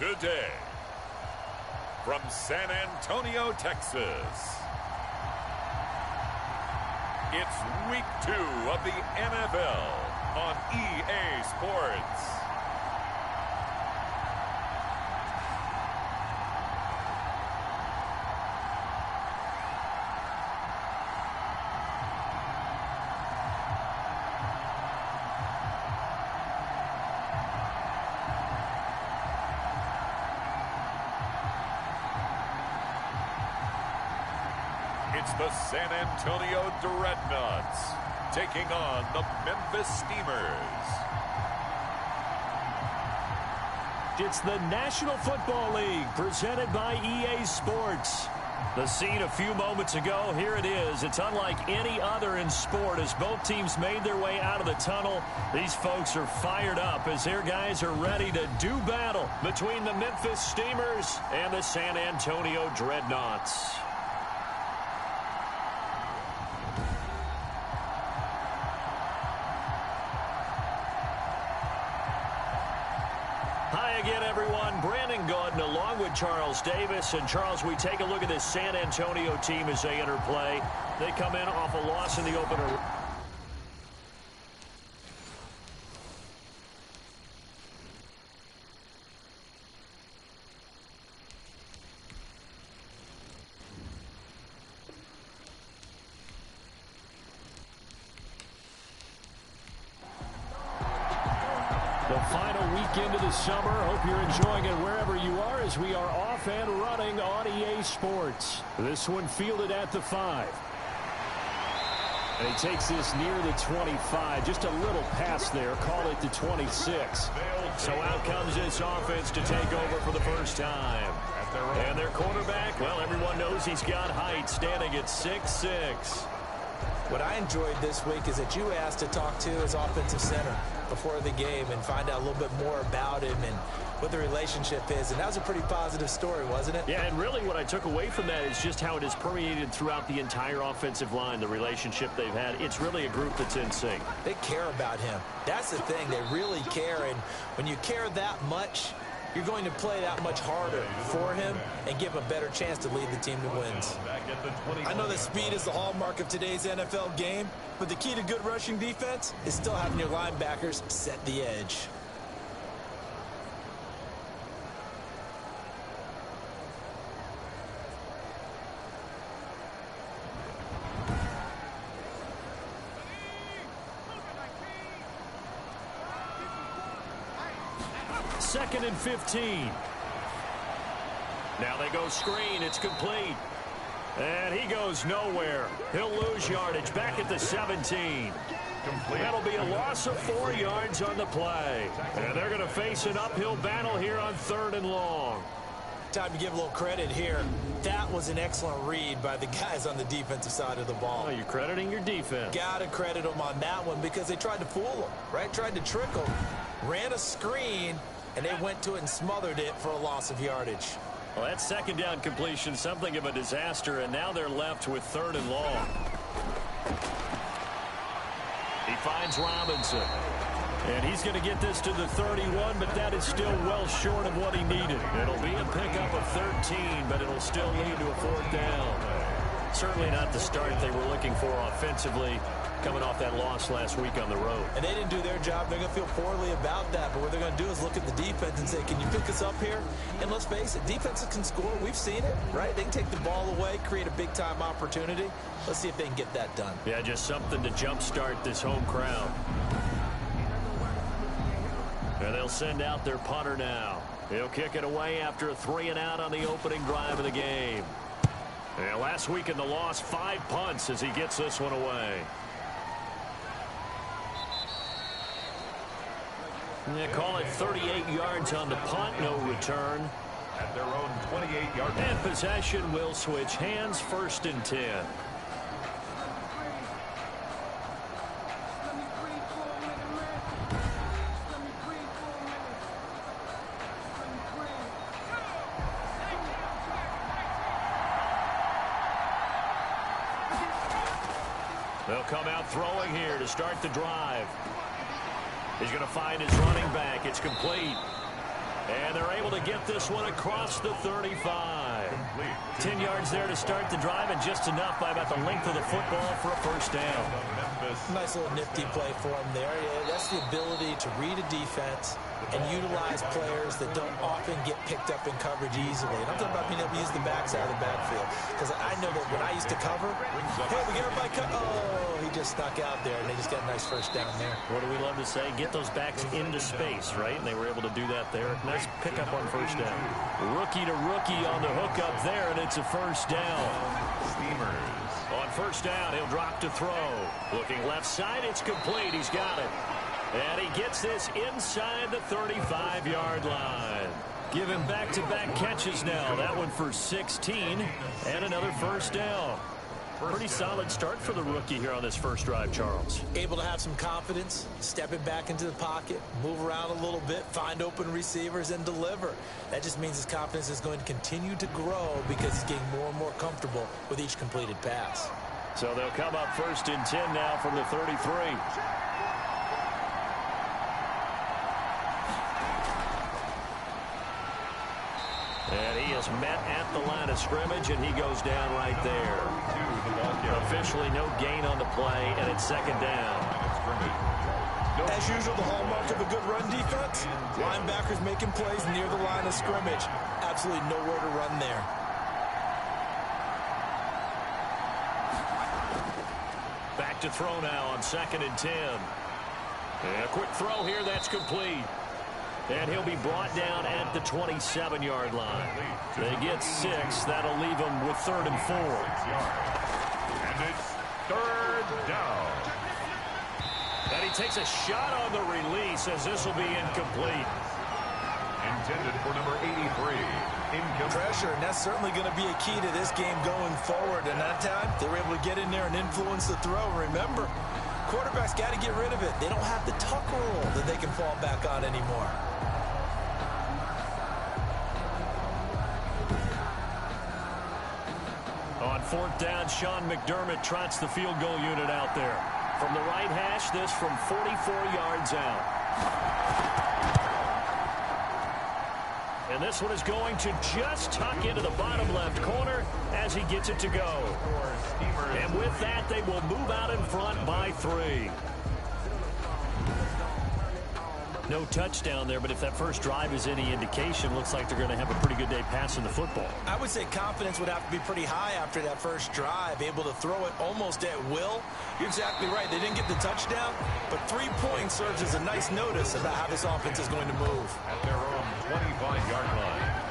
today. From San Antonio, Texas, it's Week 2 of the NFL on EA Sports. It's the San Antonio Dreadnoughts taking on the Memphis Steamers. It's the National Football League presented by EA Sports. The scene a few moments ago, here it is. It's unlike any other in sport as both teams made their way out of the tunnel. These folks are fired up as their guys are ready to do battle between the Memphis Steamers and the San Antonio Dreadnoughts. Again, everyone, Brandon Gaudin along with Charles Davis. And, Charles, we take a look at this San Antonio team as they enter play. They come in off a loss in the opener. The final weekend of the summer. Hope you're enjoying it wherever you are as we are off and running on EA Sports. This one fielded at the 5. And he takes this near the 25. Just a little pass there. Call it the 26. So out comes this offense to take over for the first time. And their quarterback, well, everyone knows he's got height, standing at 6'6". What I enjoyed this week is that you asked to talk to his offensive center before the game and find out a little bit more about him and what the relationship is. And that was a pretty positive story, wasn't it? Yeah, and really what I took away from that is just how it has permeated throughout the entire offensive line, the relationship they've had. It's really a group that's in sync. They care about him. That's the thing. They really care. And when you care that much, you're going to play that much harder for him and give him a better chance to lead the team to wins. I know that speed is the hallmark of today's NFL game, but the key to good rushing defense is still having your linebackers set the edge. Second and 15. Now they go screen. It's complete. And he goes nowhere. He'll lose yardage back at the 17. That'll be a loss of 4 yards on the play. And they're going to face an uphill battle here on 3rd and long. Time to give a little credit here. That was an excellent read by the guys on the defensive side of the ball. Oh, you're crediting your defense. Got to credit them on that one because they tried to fool them, right? Tried to trick them. Ran a screen, and they went to it and smothered it for a loss of yardage. Well, that second down completion, something of a disaster, and now they're left with 3rd and long. He finds Robinson. And he's going to get this to the 31, but that is still well short of what he needed. It'll be a pickup of 13, but it'll still lead to a 4th down. Certainly not the start they were looking for offensively, coming off that loss last week on the road. And they didn't do their job. They're going to feel poorly about that. But what they're going to do is look at the defense and say, can you pick us up here? And let's face it, defenses can score. We've seen it, right? They can take the ball away, create a big-time opportunity. Let's see if they can get that done. Yeah, just something to jumpstart this home crowd. And they'll send out their punter now. He'll kick it away after a 3-and-out on the opening drive of the game. And last week in the loss, 5 punts as he gets this one away. They call it 38 yards on the punt, no return. At their own 28-yard line. And possession will switch hands, 1st and 10. They'll come out throwing here to start the drive. He's going to find his running back. It's complete. And they're able to get this one across the 35. 10 yards there to start the drive, and just enough by about the length of the football for a first down. Nice little nifty play for him there. Yeah, that's the ability to read a defense and utilize players that don't often get picked up in coverage easily. And I'm talking about being able to use the backside of the backfield. Because I know that when I used to cover, hey, we get everybody cut. Oh, he just snuck out there, and they just got a nice first down there. What do we love to say? Get those backs into space, right? And they were able to do that there. Nice pickup on first down. Rookie to rookie on the hook up there, and it's a first down. Steamers. On first down, he'll drop to throw. Looking left side, it's complete. He's got it. And he gets this inside the 35-yard line. Giving back-to-back catches now. That one for 16 and another first down. Pretty solid start for the rookie here on this first drive, Charles. Able to have some confidence, stepping back into the pocket, move around a little bit, find open receivers, and deliver. That just means his confidence is going to continue to grow because he's getting more and more comfortable with each completed pass. So they'll come up first and 10 now from the 33. And he is met at the line of scrimmage, and he goes down right there. Officially no gain on the play, and it's second down. As usual, the hallmark of a good run defense, linebackers making plays near the line of scrimmage. Absolutely nowhere to run there. Back to throw now on second and 10. And a quick throw here, that's complete. And he'll be brought down at the 27-yard line. They get 6. That'll leave them with 3rd and 4. And it's 3rd down. And he takes a shot on the release as this will be incomplete. Intended for number 83. Incomplete. Pressure, and that's certainly going to be a key to this game going forward. And that time, they were able to get in there and influence the throw. Remember, quarterbacks got to get rid of it. They don't have the tuck rule that they can fall back on anymore. On 4th down, Sean McDermott trots the field goal unit out there. From the right hash, this from 44 yards out. And this one is going to just tuck into the bottom left corner as he gets it to go. And with that, they will move out in front by 3. No touchdown there, but if that first drive is any indication, looks like they're going to have a pretty good day passing the football. I would say confidence would have to be pretty high after that first drive, able to throw it almost at will. You're exactly right. They didn't get the touchdown, but 3 points serves as a nice notice about how this offense is going to move. At their own 25-yard line.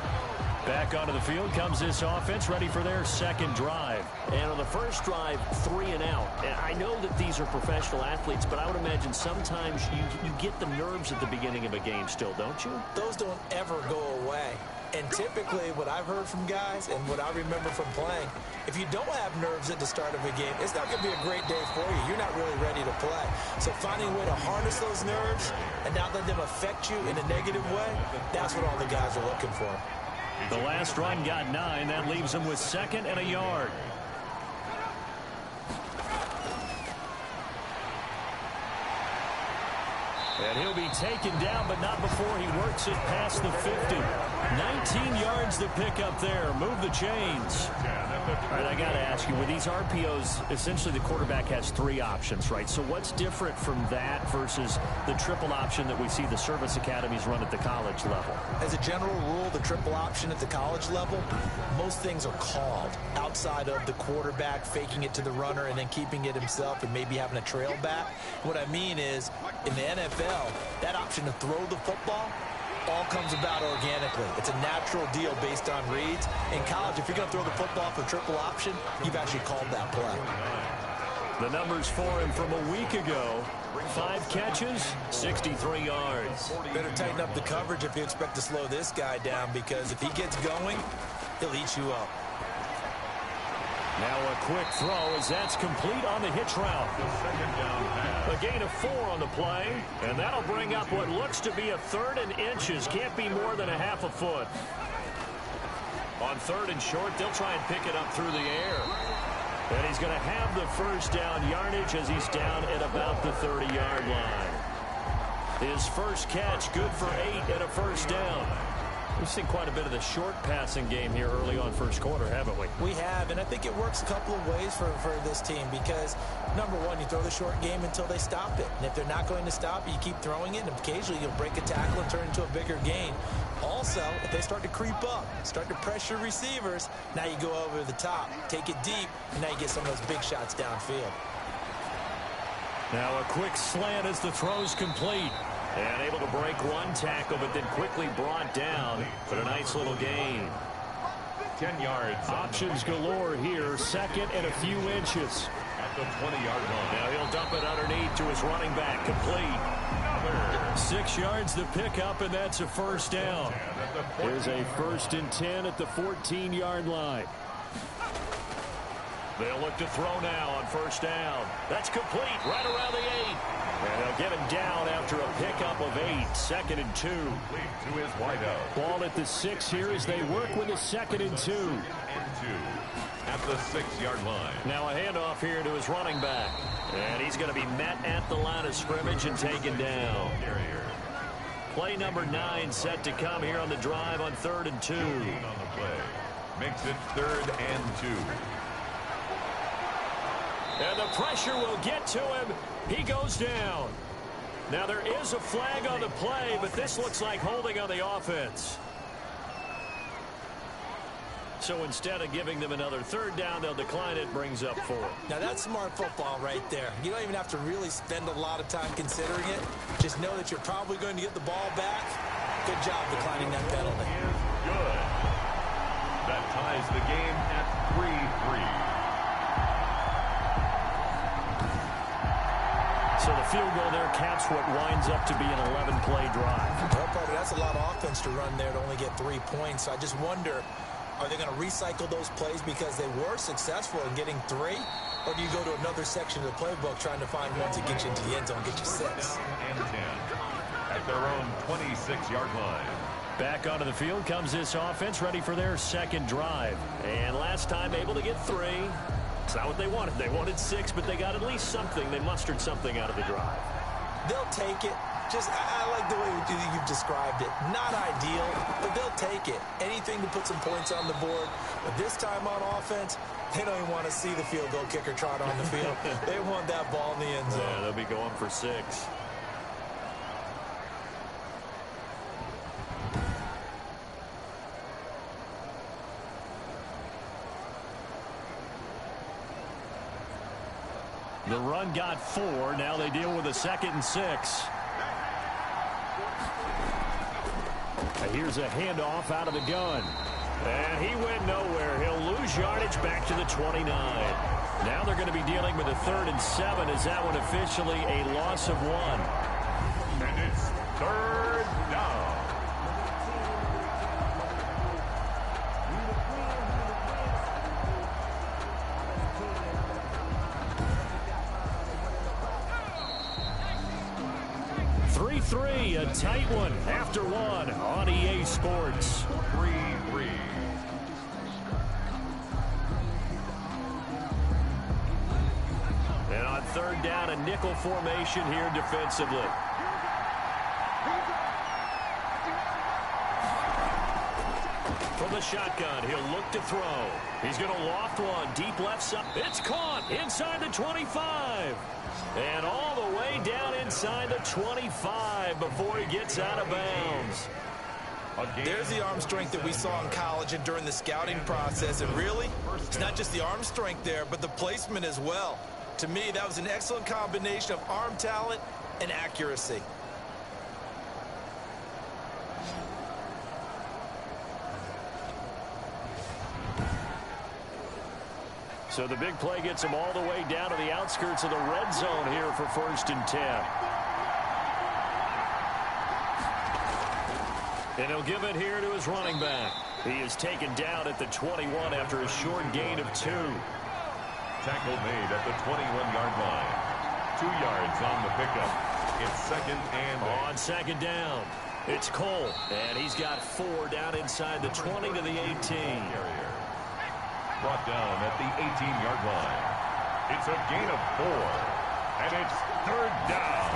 Back onto the field comes this offense, ready for their second drive. And on the first drive, 3 and out. And I know that these are professional athletes, but I would imagine sometimes you get the nerves at the beginning of a game still, don't you? Those don't ever go away. And typically, what I've heard from guys and what I remember from playing, if you don't have nerves at the start of a game, it's not going to be a great day for you. You're not really ready to play. So finding a way to harness those nerves and not let them affect you in a negative way, that's what all the guys are looking for. The last run got 9. That leaves him with 2nd and a yard. And he'll be taken down, but not before he works it past the 50. 19 yards to pick up there. Move the chains. All right, I got to ask you, with these RPOs, essentially the quarterback has 3 options, right? So what's different from that versus the triple option that we see the service academies run at the college level? As a general rule, the triple option at the college level, most things are called outside of the quarterback faking it to the runner and then keeping it himself and maybe having a trail back. What I mean is, in the NFL, that option to throw the football all comes about organically. It's a natural deal based on reads. In college, if you're going to throw the football for triple option, you've actually called that play. The numbers for him from a week ago: 5 catches, 63 yards. Better tighten up the coverage if you expect to slow this guy down, because if he gets going, he'll eat you up. Now a quick throw as that's complete on the hitch route. A gain of 4 on the play, and that'll bring up what looks to be a 3rd and inches. Can't be more than a half a foot. On 3rd and short, they'll try and pick it up through the air. And he's going to have the first down yardage as he's down at about the 30-yard line. His first catch, good for 8 and a first down. We've seen quite a bit of the short passing game here early on first quarter, haven't we? We have, and I think it works a couple of ways for this team because, number one, you throw the short game until they stop it. And if they're not going to stop it, you keep throwing it, and occasionally you'll break a tackle and turn it into a bigger gain. Also, if they start to creep up, start to pressure receivers, now you go over the top, take it deep, and now you get some of those big shots downfield. Now a quick slant as the throw's complete. And able to break one tackle, but then quickly brought down. But a nice little gain. 10 yards. Options galore here. Second and a few inches. At the 20-yard line. Now he'll dump it underneath to his running back. Complete. 6 yards the pickup, and that's a first down. Here's a 1st and 10 at the 14-yard line. They'll look to throw now on first down. That's complete right around the 8. And they'll get him down after a pickup of 8. 2nd and 2. To his wideout. Ball at the 6 here as they work with a 2nd and 2. At the 6-yard line. Now a handoff here to his running back. And he's going to be met at the line of scrimmage and taken down. Play number 9 set to come here on the drive on 3rd and 2. On the play. Makes it 3rd and 2. And the pressure will get to him. He goes down. Now there is a flag on the play, but this looks like holding on the offense. So instead of giving them another 3rd down, they'll decline it, brings up 4. Now that's smart football right there. You don't even have to really spend a lot of time considering it. Just know that you're probably going to get the ball back. Good job declining that penalty. Good. That ties the game at 3-3. So the field goal there caps what winds up to be an 11-play drive. Well, Parker, that's a lot of offense to run there to only get 3 points. So I just wonder, are they going to recycle those plays because they were successful in getting 3? Or do you go to another section of the playbook trying to find one to get you into the end zone, get you 6? And 10 at their own 26-yard line. Back onto the field comes this offense, ready for their 2nd drive. And last time able to get 3. It's not what they wanted. They wanted 6, but they got at least something. They mustered something out of the drive. They'll take it. I like the way you've described it. Not ideal, but they'll take it. Anything to put some points on the board. But this time on offense, they don't even want to see the field goal kicker trot on the field. They want that ball in the end zone. Yeah, they'll be going for 6. The run got 4. Now they deal with a 2nd and 6. Here's a handoff out of the gun. And he went nowhere. He'll lose yardage back to the 29. Now they're going to be dealing with a 3rd and 7. Is that one officially a loss of 1? And it's 3rd down. A tight one after 1 on EA Sports. 3-3. And on 3rd down, a nickel formation here defensively. From the shotgun, he'll look to throw. He's going to loft one deep left side. It's caught inside the 25. And all the way down inside the 25 before he gets out of bounds. There's the arm strength that we saw in college and during the scouting process. And really, it's not just the arm strength there, but the placement as well. To me, that was an excellent combination of arm talent and accuracy. So the big play gets him all the way down to the outskirts of the red zone here for 1st and 10. And he'll give it here to his running back. He is taken down at the 21 after a short gain of 2. Tackle made at the 21-yard line. 2 yards on the pickup. It's 2nd and 8. On 2nd down, it's Cole. And he's got 4 down inside the 20 to the 18. Brought down at the 18-yard line. It's a gain of 4. And it's 3rd down.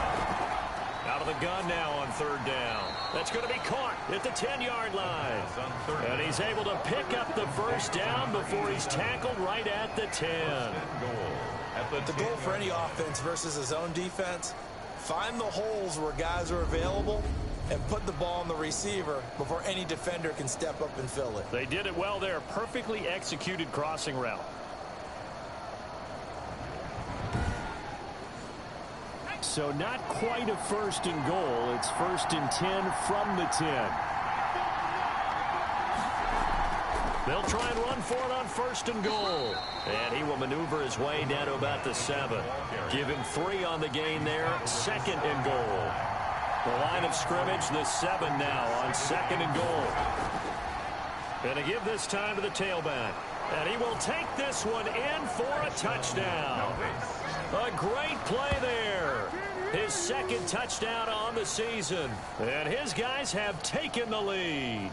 Now Out of the gun now on third down. That's going to be caught at the 10-yard line. And he's able to pick up the first down before he's tackled right at the 10. The goal for any offense versus his own defense, find the holes where guys are available and put the ball on the receiver before any defender can step up and fill it. They did it well there. Perfectly executed crossing route. So not quite a first and goal. It's first and 10 from the 10. They'll try and run for it on first and goal. And he will maneuver his way down to about the 7. Give him 3 on the gain there. Second and goal. The line of scrimmage, the 7 now on second and goal. And to give this time to the tailback. And he will take this one in for a touchdown. A great play there. His second touchdown on the season. And his guys have taken the lead.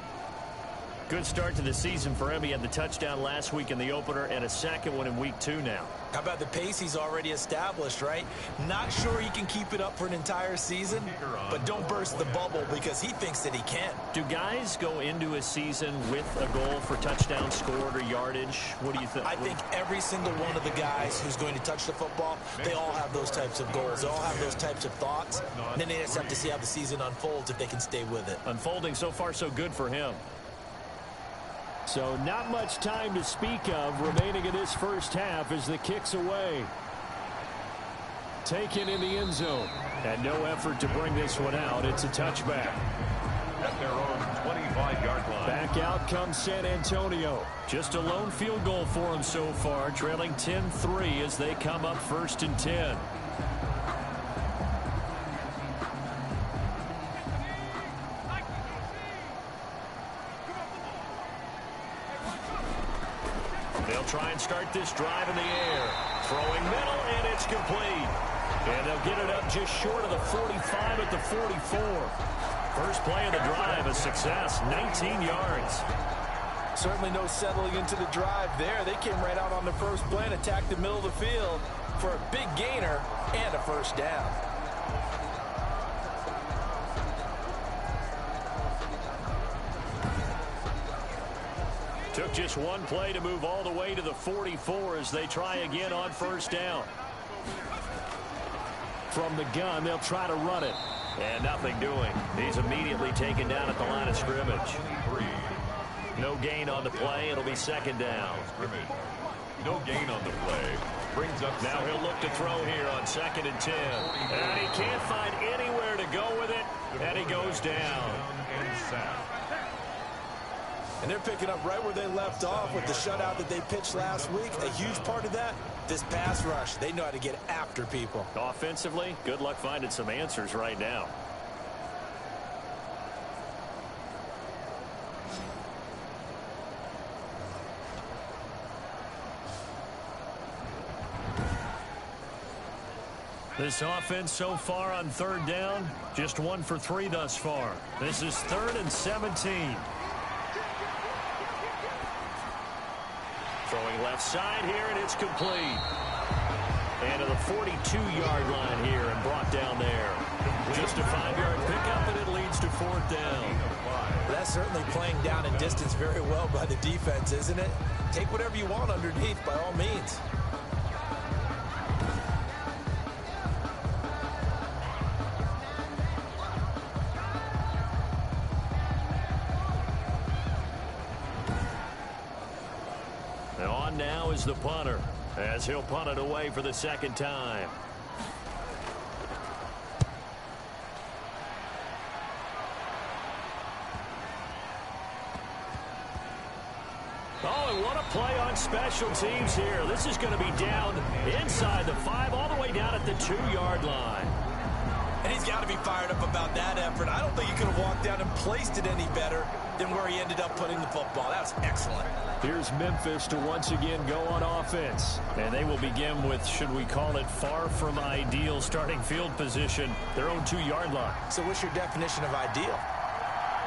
Good start to the season for him. He had the touchdown last week in the opener and a second one in week 2 now. How about the pace he's already established, right? Not sure he can keep it up for an entire season, but don't burst the bubble because he thinks that he can. Do guys go into a season with a goal for touchdown scored or yardage? What do you think? I think every single one of the guys who's going to touch the football, they all have those types of goals. They all have those types of thoughts. And then they just have to see how the season unfolds if they can stay with it. Unfolding so far so good for him. So not much time to speak of remaining in this first half as the kick's away. Taken in the end zone. And no effort to bring this one out. It's a touchback. At their own 25-yard line. Back out comes San Antonio. Just a lone field goal for them so far. Trailing 10-3 as they come up first and 10. They'll try and start this drive in the air. Throwing middle, and it's complete. And they'll get it up just short of the 45 at the 44. First play of the drive, a success, 19 yards. Certainly no settling into the drive there. They came right out on the first play and attacked the middle of the field for a big gainer and a first down. Took just one play to move all the way to the 44 as they try again on first down. From the gun, they'll try to run it. And nothing doing. He's immediately taken down at the line of scrimmage. No gain on the play. It'll be second down. No gain on the play. Brings up. Now he'll look to throw here on second and 10. And he can't find anywhere to go with it. And he goes down. And sacked. And they're picking up right where they left off with the shutout that they pitched last week. A huge part of that, this pass rush. They know how to get after people. Offensively, good luck finding some answers right now. This offense so far on third down, just 1 for 3 thus far. This is 3rd and 17. Throwing left side here, and it's complete. And to the 42-yard line here and brought down there. Just a 5-yard pickup, and it leads to 4th down. That's certainly playing down in distance very well by the defense, isn't it? Take whatever you want underneath by all means. Now is the punter as he'll punt it away for the second time. Oh, and what a play on special teams here. This is going to be down inside the 5 all the way down at the 2-yard line. And he's got to be fired up about that effort. I don't think he could have walked down and placed it any better than where he ended up putting the football. That was excellent. Here's Memphis to once again go on offense. And they will begin with, should we call it, far from ideal starting field position, their own 2-yard line. So what's your definition of ideal?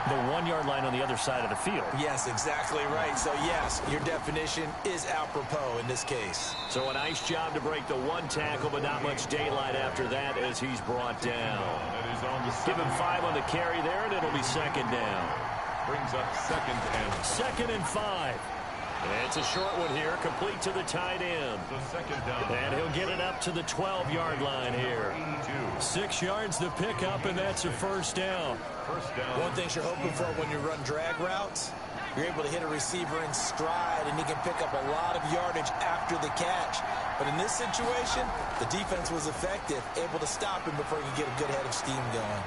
The 1-yard line on the other side of the field. Yes, exactly right. So, yes, your definition is apropos in this case. So a nice job to break the 1 tackle, but not much daylight after that as he's brought down. Give him 5 on the carry there, and it'll be 2nd down. Brings up 2nd and 5. It's a short one here, complete to the tight end. The 2nd down. And he'll get it up to the 12-yard line here. 6 yards to pick up, and that's a 1st down. One thing you're hoping for when you run drag routes, you're able to hit a receiver in stride, and he can pick up a lot of yardage after the catch. But in this situation, the defense was effective, able to stop him before he could get a good head of steam going.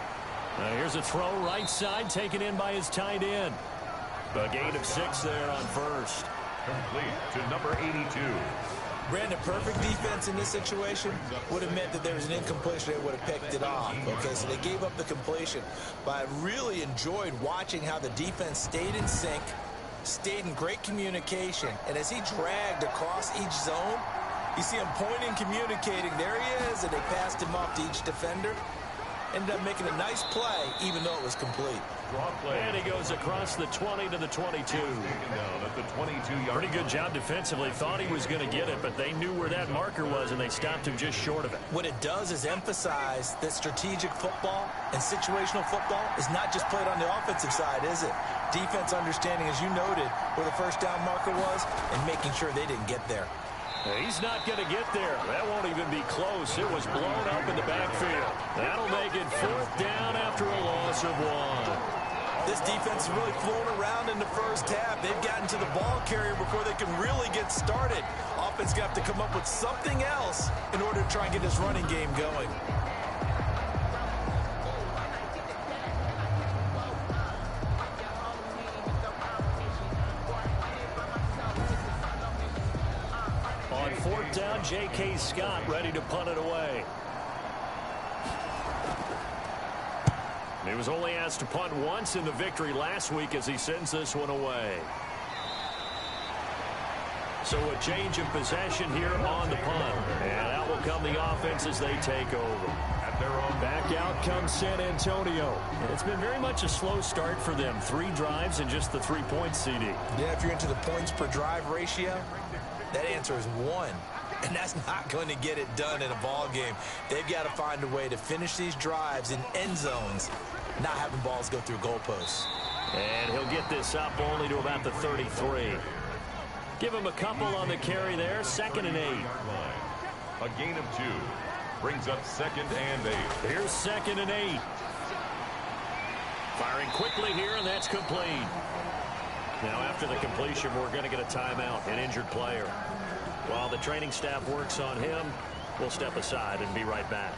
Now here's a throw right side, taken in by his tight end. A gain of 6 there on 1st. Complete to number 82. Brandon, perfect defense in this situation would have meant that there was an incompletion. They would have picked it off. Okay, so they gave up the completion. But I really enjoyed watching how the defense stayed in sync, stayed in great communication. And as he dragged across each zone, you see him pointing, communicating. There he is, and they passed him off to each defender. Ended up making a nice play, even though it was complete. And he goes across the 20 to the 22. Pretty good job defensively. Thought he was going to get it, but they knew where that marker was, and they stopped him just short of it. What it does is emphasize that strategic football and situational football is not just played on the offensive side, is it? Defense understanding, as you noted, where the 1st down marker was and making sure they didn't get there. He's not going to get there. That won't even be close. It was blown up in the backfield. That'll make it 4th down after a loss of 1. This defense has really flown around in the 1st half. They've gotten to the ball carrier before they can really get started. Offense got to come up with something else in order to try and get this running game going. On 4th down, J.K. Scott ready to punt it away. He was only asked to punt once in the victory last week as he sends this one away. So a change of possession here on the punt. And out will come the offense as they take over. Back out comes San Antonio. And it's been very much a slow start for them. 3 drives and just the 3 points, CD. Yeah, if you're into the points per drive ratio, that answer is 1. And that's not going to get it done in a ball game. They've got to find a way to finish these drives in end zones, not having balls go through goalposts. And he'll get this up only to about the 33. Give him a couple on the carry there. 2nd and 8. A gain of 2. Brings up 2nd and 8. Here's 2nd and 8. Firing quickly here, and that's complete. Now after the completion, we're going to get a timeout, an injured player. While the training staff works on him, we'll step aside and be right back.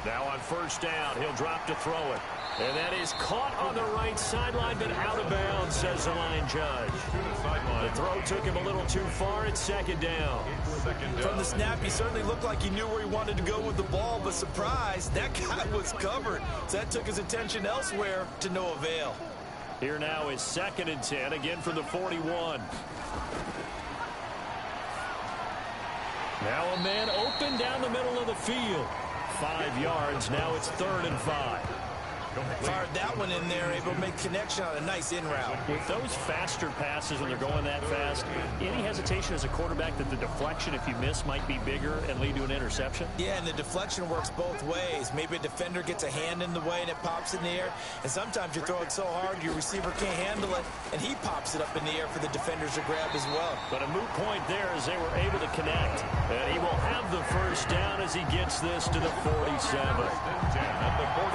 Now on 1st down, he'll drop to throw it. And that is caught on the right sideline, but out of bounds, says the line judge. The throw took him a little too far. It's 2nd down. From the snap, he certainly looked like he knew where he wanted to go with the ball, but surprise, that guy was covered. So that took his attention elsewhere to no avail. Here now is 2nd and 10, again from the 41. Now a man open down the middle of the field. 5 yards, now it's 3rd and 5. Fired that one in there, able to make connection on a nice in route. With those faster passes when they're going that fast, any hesitation as a quarterback that the deflection, if you miss, might be bigger and lead to an interception? Yeah, and the deflection works both ways. Maybe a defender gets a hand in the way and it pops in the air. And sometimes you throw it so hard your receiver can't handle it, and he pops it up in the air for the defenders to grab as well. But a moot point there as they were able to connect. And he will have the 1st down as he gets this to the 47.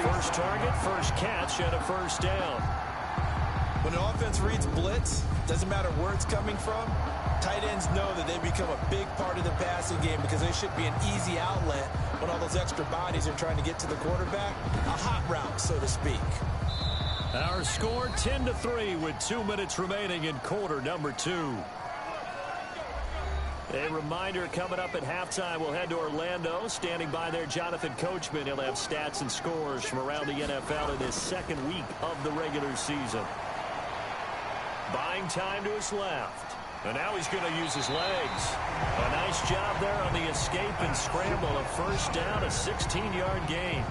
First target, first catch, and a 1st down. When an offense reads blitz, doesn't matter where it's coming from, tight ends know that they become a big part of the passing game because they should be an easy outlet when all those extra bodies are trying to get to the quarterback. A hot route, so to speak. Our score 10-3 with 2 minutes remaining in quarter number 2. A reminder coming up at halftime, we'll head to Orlando. Standing by there, Jonathan Coachman. He'll have stats and scores from around the NFL in his second week of the regular season. Buying time to his left. And now he's going to use his legs. A nice job there on the escape and scramble. A first down, a 16-yard gain.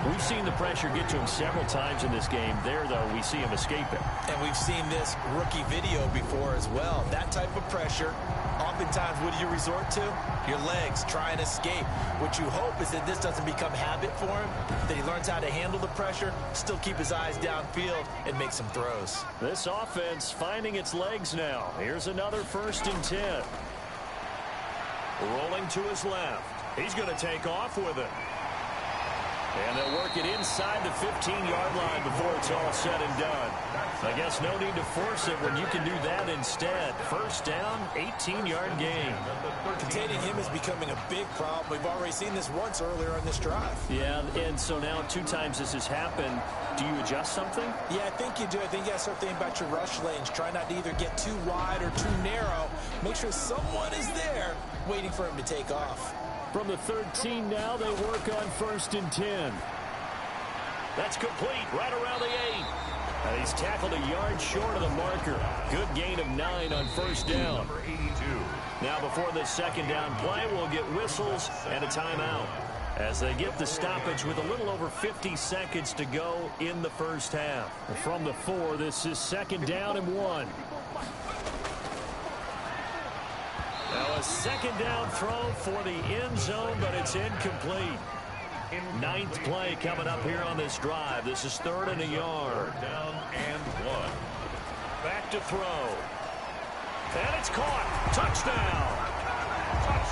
We've seen the pressure get to him several times in this game. There, though, we see him escape it. And we've seen this rookie video before as well. That type of pressure, oftentimes, what do you resort to? Your legs, try and escape. What you hope is that this doesn't become habit for him, that he learns how to handle the pressure, still keep his eyes downfield, and make some throws. This offense finding its legs now. Here's another 1st and 10. Rolling to his left. He's going to take off with it. And they'll work it inside the 15-yard line before it's all said and done. I guess no need to force it when you can do that instead. First down, 18-yard gain. Containing him is becoming a big problem. We've already seen this once earlier on this drive. Yeah, and so now 2 times this has happened. Do you adjust something? Yeah, I think you do. I think you got to start thinking about your rush lanes. Try not to either get too wide or too narrow. Make sure someone is there waiting for him to take off. From the 13 now, they work on 1st and 10. That's complete right around the 8. And he's tackled a yard short of the marker. Good gain of 9 on 1st down. Number 82. Now before the 2nd down play, we'll get whistles and a timeout as they get the stoppage with a little over 50 seconds to go in the first half. From the 4, this is 2nd down and 1. Now a 2nd down throw for the end zone, but it's incomplete. 9th play coming up here on this drive. This is 3rd and a yard. Down and 1. Back to throw. And it's caught. Touchdown.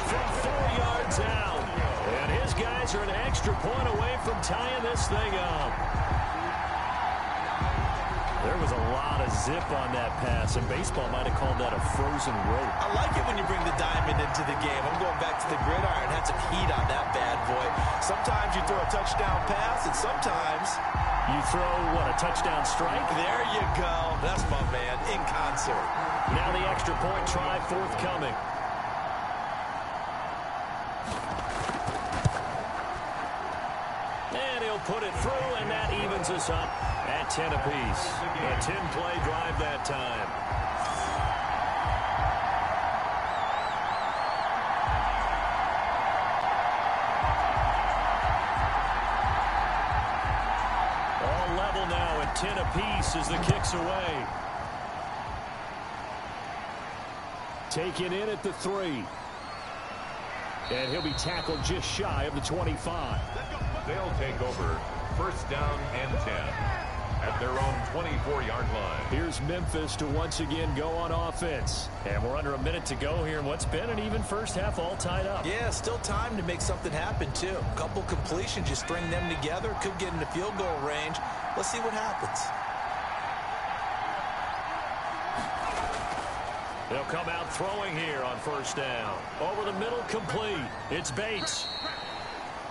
From 4 yards out. And his guys are an extra point away from tying this thing up. There was a lot of zip on that pass, and baseball might have called that a frozen rope. I like it when you bring the diamond into the game. I'm going back to the gridiron. Had some heat on that bad boy. Sometimes you throw a touchdown pass, and sometimes you throw, what, a touchdown strike? There you go. That's my man, in concert. Now the extra point try forthcoming. And he'll put it through, and that evens us up at 10 apiece. A 10-play drive that time. All level now at 10 apiece as the kick's away. Taken in at the 3. And he'll be tackled just shy of the 25. They'll take over 1st down and 10 at their own 24-yard line. Here's Memphis to once again go on offense. And we're under a minute to go here in what's been an even first half all tied up. Yeah, still time to make something happen, too. A couple completions, you string them together, could get into field goal range. Let's see what happens. They'll come out throwing here on 1st down. Over the middle, complete. It's Bates.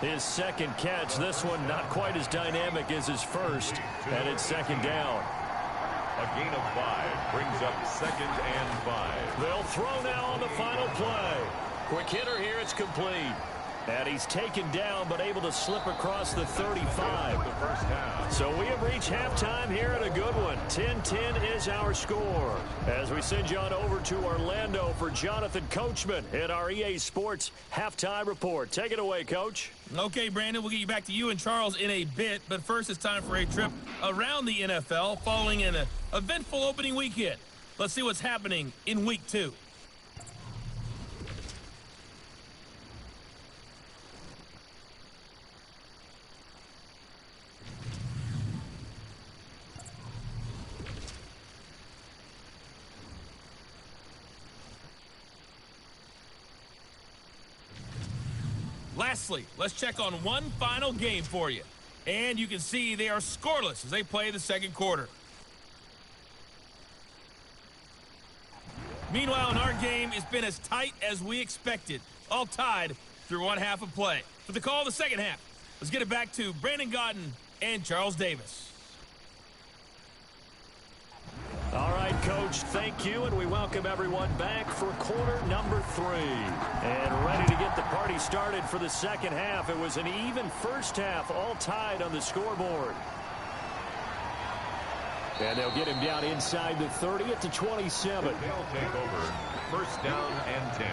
His 2nd catch. This one not quite as dynamic as his first. And it's 2nd down. A gain of 5 brings up 2nd and 5. They'll throw now on the final play. Quick hitter here. It's complete. And he's taken down, but able to slip across the 35. The first half. So we have reached halftime here at a good one. 10-10 is our score. As we send you on over to Orlando for Jonathan Coachman in our EA Sports Halftime Report. Take it away, Coach. Okay, Brandon, we'll get you back to you and Charles in a bit. But first, it's time for a trip around the NFL following an eventful opening weekend. Let's see what's happening in Week 2. Lastly, let's check on one final game for you. And you can see they are scoreless as they play the 2nd quarter. Meanwhile, in our game, it's been as tight as we expected. All tied through 1 half of play. For the call of the 2nd half, let's get it back to Brandon Gaudin and Charles Davis. All right, Coach. Thank you, and we welcome everyone back for quarter number 3. And ready to get the party started for the second half. It was an even first half, all tied on the scoreboard. And they'll get him down inside the 30 at the 27. They'll take over. First down and 10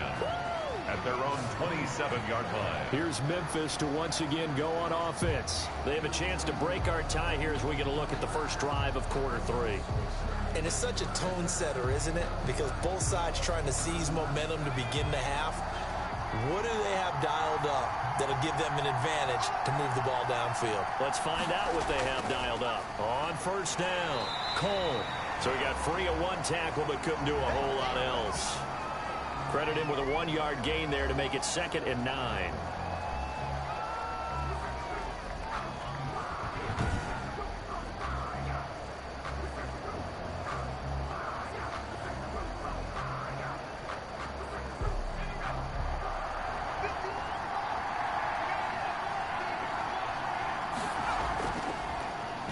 at their own 27-yard line. Here's Memphis to once again go on offense. They have a chance to break our tie here as we get a look at the first drive of quarter 3. And it's such a tone setter, isn't it? Because both sides trying to seize momentum to begin the half. What do they have dialed up that'll give them an advantage to move the ball downfield? Let's find out what they have dialed up. On first down, Cole. So he got free of one tackle but couldn't do a whole lot else. Credit him with a 1-yard gain there to make it 2nd and 9.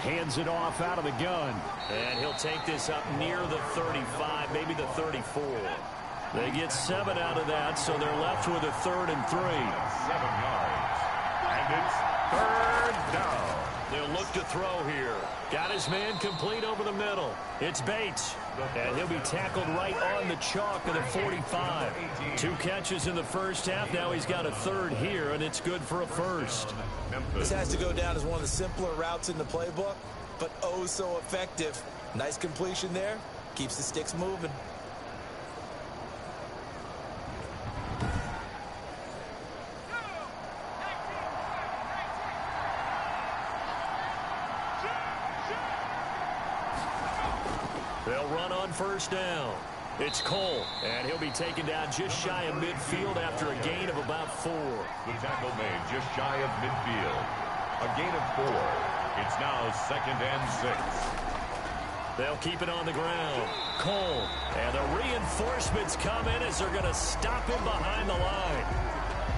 Hands it off out of the gun. And he'll take this up near the 35, maybe the 34. They get 7 out of that, so they're left with a 3rd and 3. 7 yards. And it's 3rd down. They'll look to throw here. Got his man complete over the middle. It's Bates. And he'll be tackled right on the chalk of the 45. 2 catches in the first half. Now he's got a 3rd here, and it's good for a 1st. This has to go down as one of the simpler routes in the playbook, but oh so effective. Nice completion there. Keeps the sticks moving. They'll run on first down. It's Cole, and he'll be taken down just shy of midfield after a gain of about 4. The tackle made just shy of midfield. A gain of 4. It's now 2nd and 6. They'll keep it on the ground. Cole, and the reinforcements come in as they're going to stop him behind the line.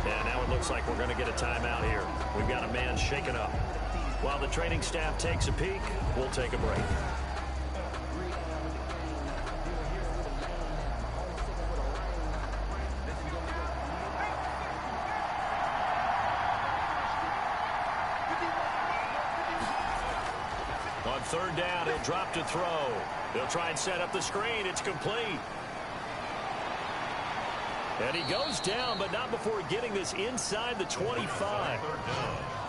And now it looks like we're going to get a timeout here. We've got a man shaken up. While the training staff takes a peek, we'll take a break. On 3rd down, he'll drop to throw. They'll try and set up the screen. It's complete. And he goes down, but not before getting this inside the 25.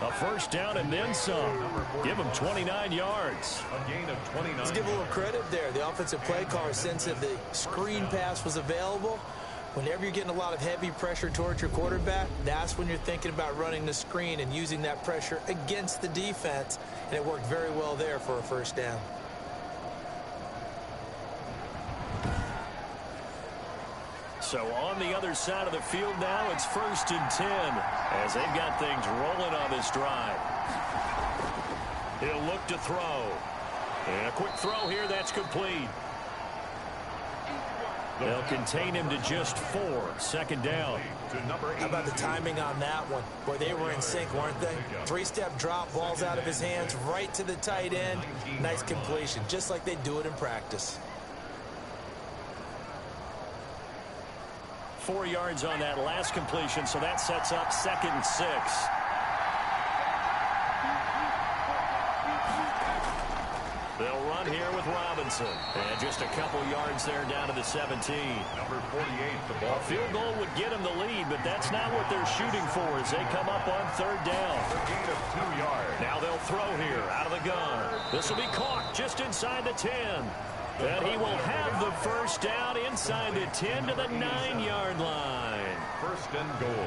A first down and then some. Give him 29 yards. A gain of 29. Let's give a little credit there. The offensive play caller sensed that the screen pass was available. Whenever you're getting a lot of heavy pressure towards your quarterback, that's when you're thinking about running the screen and using that pressure against the defense. And it worked very well there for a first down. So on the other side of the field now, it's 1st and 10 as they've got things rolling on this drive. He'll look to throw. And a quick throw here, that's complete. They'll contain him to just 4. 2nd down. How about the timing on that one? Boy, they were in sync, weren't they? 3-step drop, balls out of his hands, right to the tight end. Nice completion, just like they do it in practice. 4 yards on that last completion, so that sets up 2nd and 6. They'll run here with Robinson. And just a couple yards there down to the 17. Number 48, the ball. A field goal would get them the lead, but that's not what they're shooting for as they come up on 3rd down. A gain of 2 yards. Now they'll throw here out of the gun. This will be caught just inside the 10. And he will have the first down inside the 10 to the 9-yard line. 1st and goal.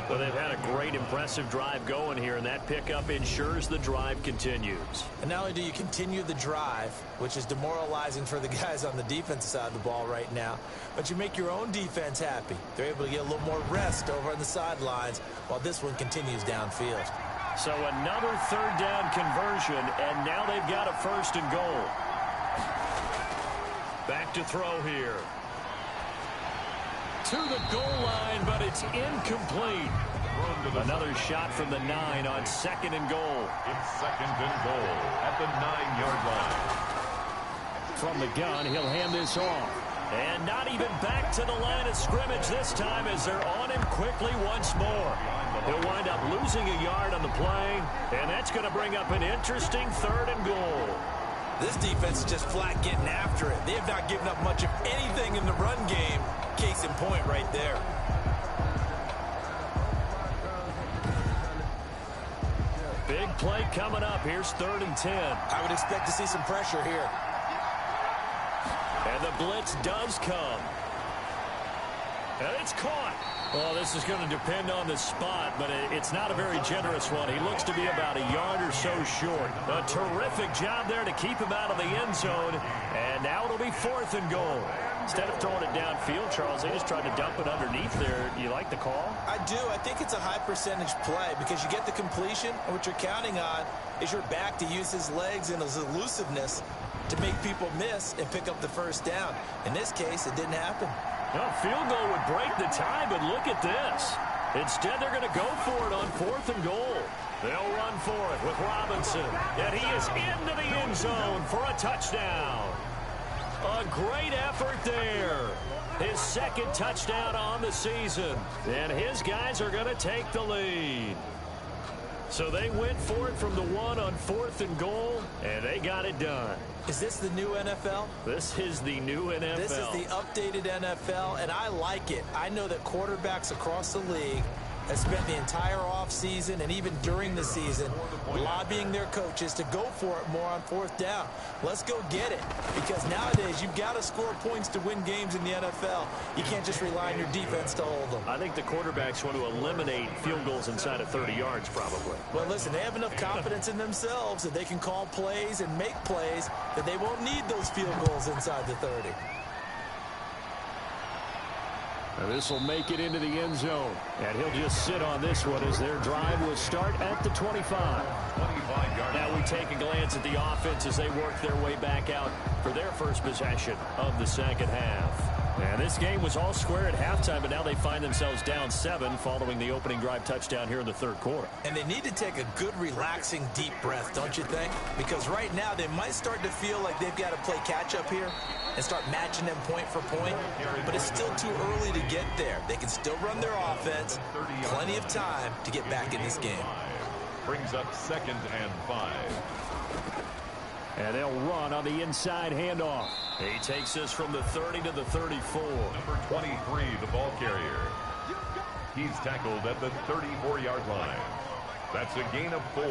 Well, they've had a great, impressive drive going here, and that pickup ensures the drive continues. And not only do you continue the drive, which is demoralizing for the guys on the defensive side of the ball right now, but you make your own defense happy. They're able to get a little more rest over on the sidelines while this one continues downfield. So another 3rd down conversion, and now they've got a 1st and goal. Back to throw here. To the goal line, but it's incomplete. Another shot from the 9 on 2nd and goal. It's 2nd and goal at the 9-yard line. from the gun. He'll hand this off. And not even back to the line of scrimmage this time as they're on him quickly once more. He'll wind up losing a yard on the play, and that's going to bring up an interesting 3rd and goal. This defense is just flat getting after it. They have not given up much of anything in the run game. Case in point right there. Big play coming up. Here's 3rd and 10. I would expect to see some pressure here. And the blitz does come. And it's caught. Well, this is going to depend on the spot, but it's not a very generous one. He looks to be about a yard or so short. A terrific job there to keep him out of the end zone. And now it'll be 4th and goal. Instead of throwing it downfield, Charles, they just tried to dump it underneath there. You like the call? I do. I think it's a high percentage play because you get the completion, and what you're counting on is your back to use his legs and his elusiveness to make people miss and pick up the 1st down. In this case, it didn't happen. Well, field goal would break the tie, but look at this. Instead, they're going to go for it on 4th and goal. They'll run for it with Robinson, and he is into the end zone for a touchdown. A great effort there. His 2nd touchdown on the season, and his guys are going to take the lead. So they went for it from the 1 on 4th and goal, and they got it done. Is this the new NFL? This is the new NFL. This is the updated NFL, and I like it. I know that quarterbacks across the league have spent the entire offseason and even during the season lobbying their coaches to go for it more on 4th down. Let's go get it, because nowadays you've got to score points to win games in the NFL. You can't just rely on your defense to hold them. I think the quarterbacks want to eliminate field goals inside of 30 yards probably. Well, listen, they have enough confidence in themselves that they can call plays and make plays that they won't need those field goals inside the 30. Now this will make it into the end zone, and he'll just sit on this one as their drive will start at the 25. Now we take a glance at the offense as they work their way back out for their first possession of the 2nd half. And this game was all square at halftime, but now they find themselves down 7 following the opening drive touchdown here in the 3rd quarter. And they need to take a good, relaxing, deep breath, don't you think? Because right now they might start to feel like they've got to play catch-up here and start matching them point for point. But it's still too early to get there. They can still run their offense. Plenty of time to get back in this game. Brings up 2nd and 5. And they'll run on the inside handoff. He takes this from the 30 to the 34. Number 23, the ball carrier. He's tackled at the 34-yard line. That's a gain of 4.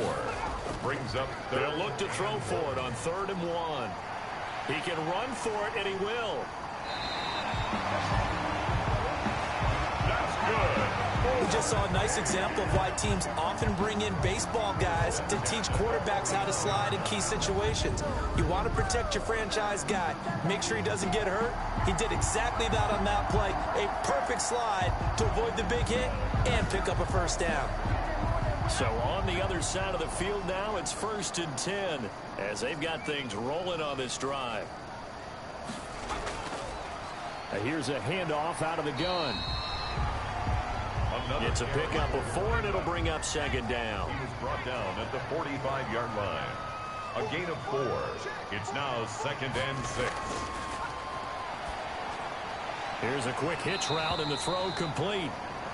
Brings up 3rd. They'll look to throw for it on 3rd and 1. He can run for it, and he will. That's good. We just saw a nice example of why teams often bring in baseball guys to teach quarterbacks how to slide in key situations. You want to protect your franchise guy. Make sure he doesn't get hurt. He did exactly that on that play. A perfect slide to avoid the big hit and pick up a 1st down. So on the other side of the field now, it's 1st and 10 as they've got things rolling on this drive. Here's a handoff out of the gun. It's a pickup of 4, and it'll bring up 2nd down. He was brought down at the 45-yard line. A gain of 4. It's now 2nd and 6. Here's a quick hitch route, and the throw complete.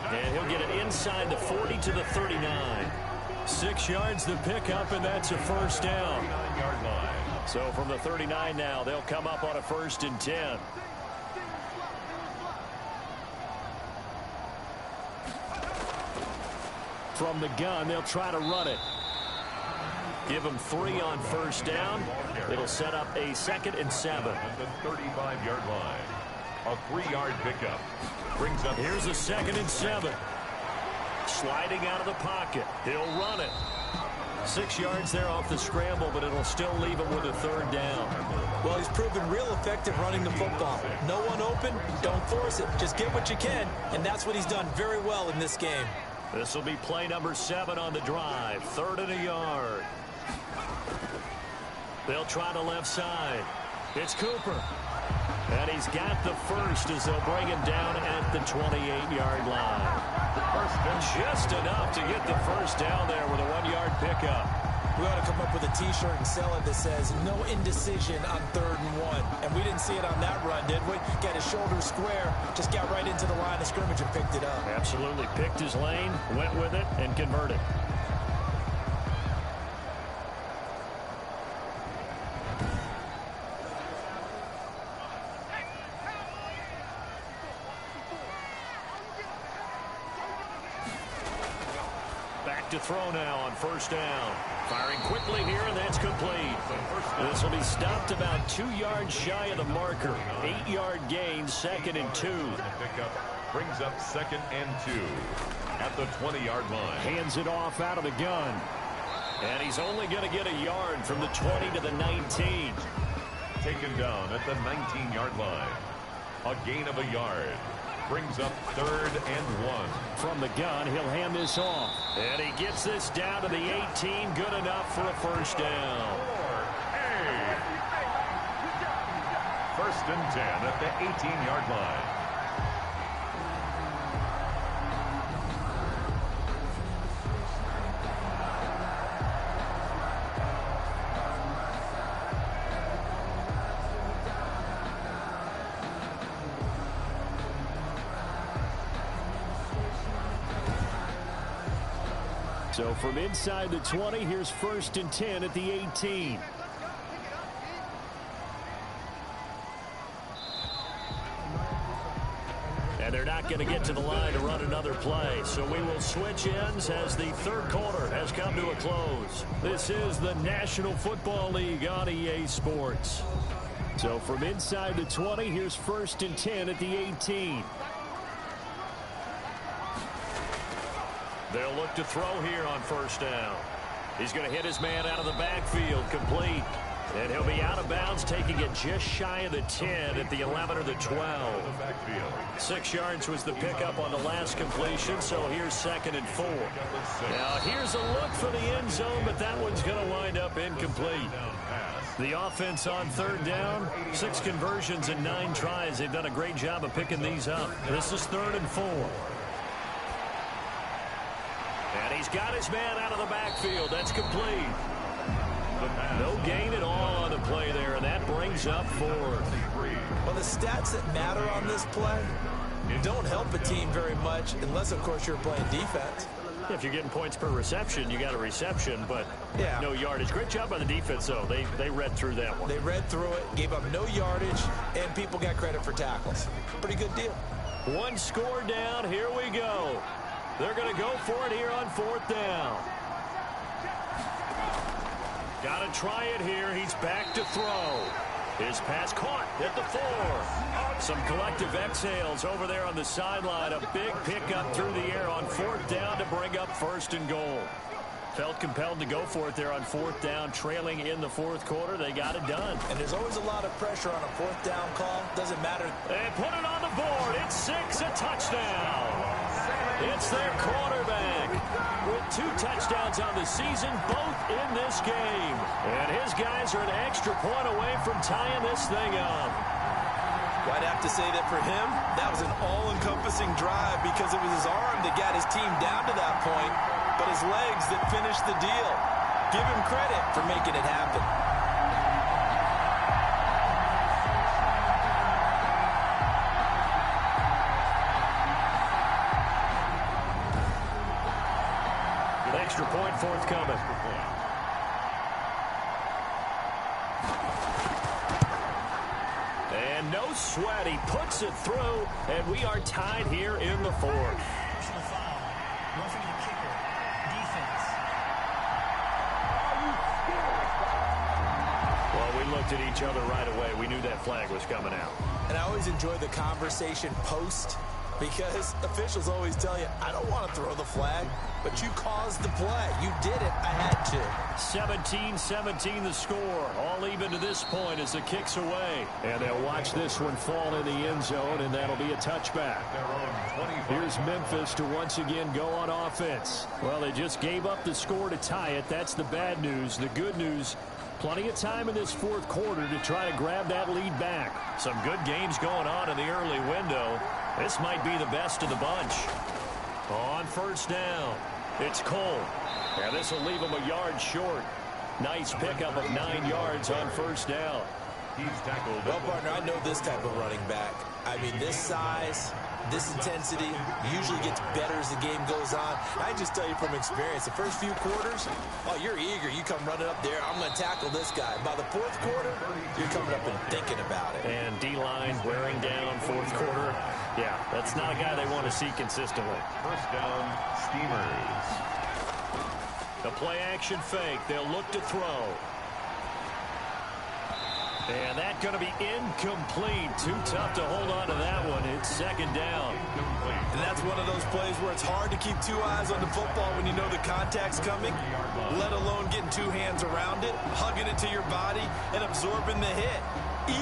And he'll get it inside the 40 to the 39. 6 yards the pickup, and that's a 1st down. 39-yard line. So from the 39 now, they'll come up on a 1st and 10. From the gun, they'll try to run it. Give them 3 on 1st down. It'll set up a 2nd and 7. At the 35-yard line. A 3-yard pickup. Brings up. Here's a 2nd and 7. Sliding out of the pocket. He'll run it. 6 yards there off the scramble, but it'll still leave him with a 3rd down. Well, he's proven real effective running the football. No one open, don't force it. Just get what you can, and that's what he's done very well in this game. This will be play number 7 on the drive. 3rd and a yard. They'll try the left side. It's Cooper. And he's got the 1st as they'll bring him down at the 28-yard line. Just enough to get the 1st down there with a 1-yard pickup. We ought to come up with a T-shirt and sell it that says, no indecision on 3rd and 1. And we didn't see it on that run, did we? Got his shoulder square, just got right into the line of scrimmage and picked it up. Absolutely. Picked his lane, went with it, and converted. To throw now on 1st down. Firing quickly here, and that's complete. This will be stopped about 2 yards shy of the marker. 8-yard gain, 2nd and 2. Pickup brings up 2nd and 2 at the 20-yard line. Hands it off out of the gun. And he's only going to get a yard from the 20 to the 19. Taken down at the 19-yard line. A gain of a yard. Brings up 3rd and 1. From the gun, he'll hand this off. And he gets this down to the 18. Good enough for a 1st down. 1st and 10 at the 18-yard line. So from inside the 20, here's 1st and 10 at the 18. And they're not going to get to the line to run another play. So we will switch ends as the 3rd quarter has come to a close. This is the National Football League on EA Sports. So from inside the 20, here's 1st and 10 at the 18. They'll look to throw here on 1st down. He's going to hit his man out of the backfield, complete. And he'll be out of bounds, taking it just shy of the 10 at the 11 or the 12. 6 yards was the pickup on the last completion, so here's 2nd and 4. Now here's a look for the end zone, but that one's going to wind up incomplete. The offense on 3rd down, 6 conversions and 9 tries. They've done a great job of picking these up. This is 3rd and 4. And he's got his man out of the backfield. That's complete. No gain at all on the play there, and that brings up 4th. Well, the stats that matter on this play don't help a team very much unless, of course, you're playing defense. If you're getting points per reception, you got a reception, but no yardage. Great job by the defense, though. They read through that one. They read through it, gave up no yardage, and people got credit for tackles. Pretty good deal. 1 score down. Here we go. They're going to go for it here on 4th down. Got to try it here. He's back to throw. His pass caught at the 4. Some collective exhales over there on the sideline. A big pickup through the air on 4th down to bring up 1st and goal. Felt compelled to go for it there on 4th down, trailing in the 4th quarter. They got it done. And there's always a lot of pressure on a 4th down call. Doesn't matter. They put it on the board. It's 6, a touchdown. It's their quarterback with 2 touchdowns on the season, both in this game. And his guys are an extra point away from tying this thing up. Well, I'd have to say that for him, that was an all-encompassing drive because it was his arm that got his team down to that point, but his legs that finished the deal. Give him credit for making it happen. Extra point forthcoming. And no sweat. He puts it through, and we are tied here in the 4th. Personal foul. Roughing the kicker. Defense. Well, we looked at each other right away. We knew that flag was coming out. And I always enjoy the conversation post because officials always tell you, I don't want to throw the flag, but you caused the play. You did it. I had to. 17-17 the score. All even to this point as the kick's away. And they'll watch this one fall in the end zone, and that'll be a touchback. Here's Memphis to once again go on offense. Well, they just gave up the score to tie it. That's the bad news. The good news, plenty of time in this 4th quarter to try to grab that lead back. Some good games going on in the early window. This might be the best of the bunch. On 1st down, it's Cole. And this will leave him a yard short. Nice pickup of 9 yards on first down. He's tackled. Well, partner, I know this type of running back. I mean, this size, this intensity usually gets better as the game goes on. I just tell you from experience, the first few quarters, oh, you're eager. You come running up there, I'm going to tackle this guy. By the fourth quarter, you're coming up and thinking about it. And D-line wearing down fourth quarter. Yeah, that's not a guy they want to see consistently. First down, Steamers. The play-action fake. They'll look to throw. And that's going to be incomplete. Too tough to hold on to that one. It's second down. And that's one of those plays where it's hard to keep 2 eyes on the football when you know the contact's coming, let alone getting 2 hands around it, hugging it to your body, and absorbing the hit.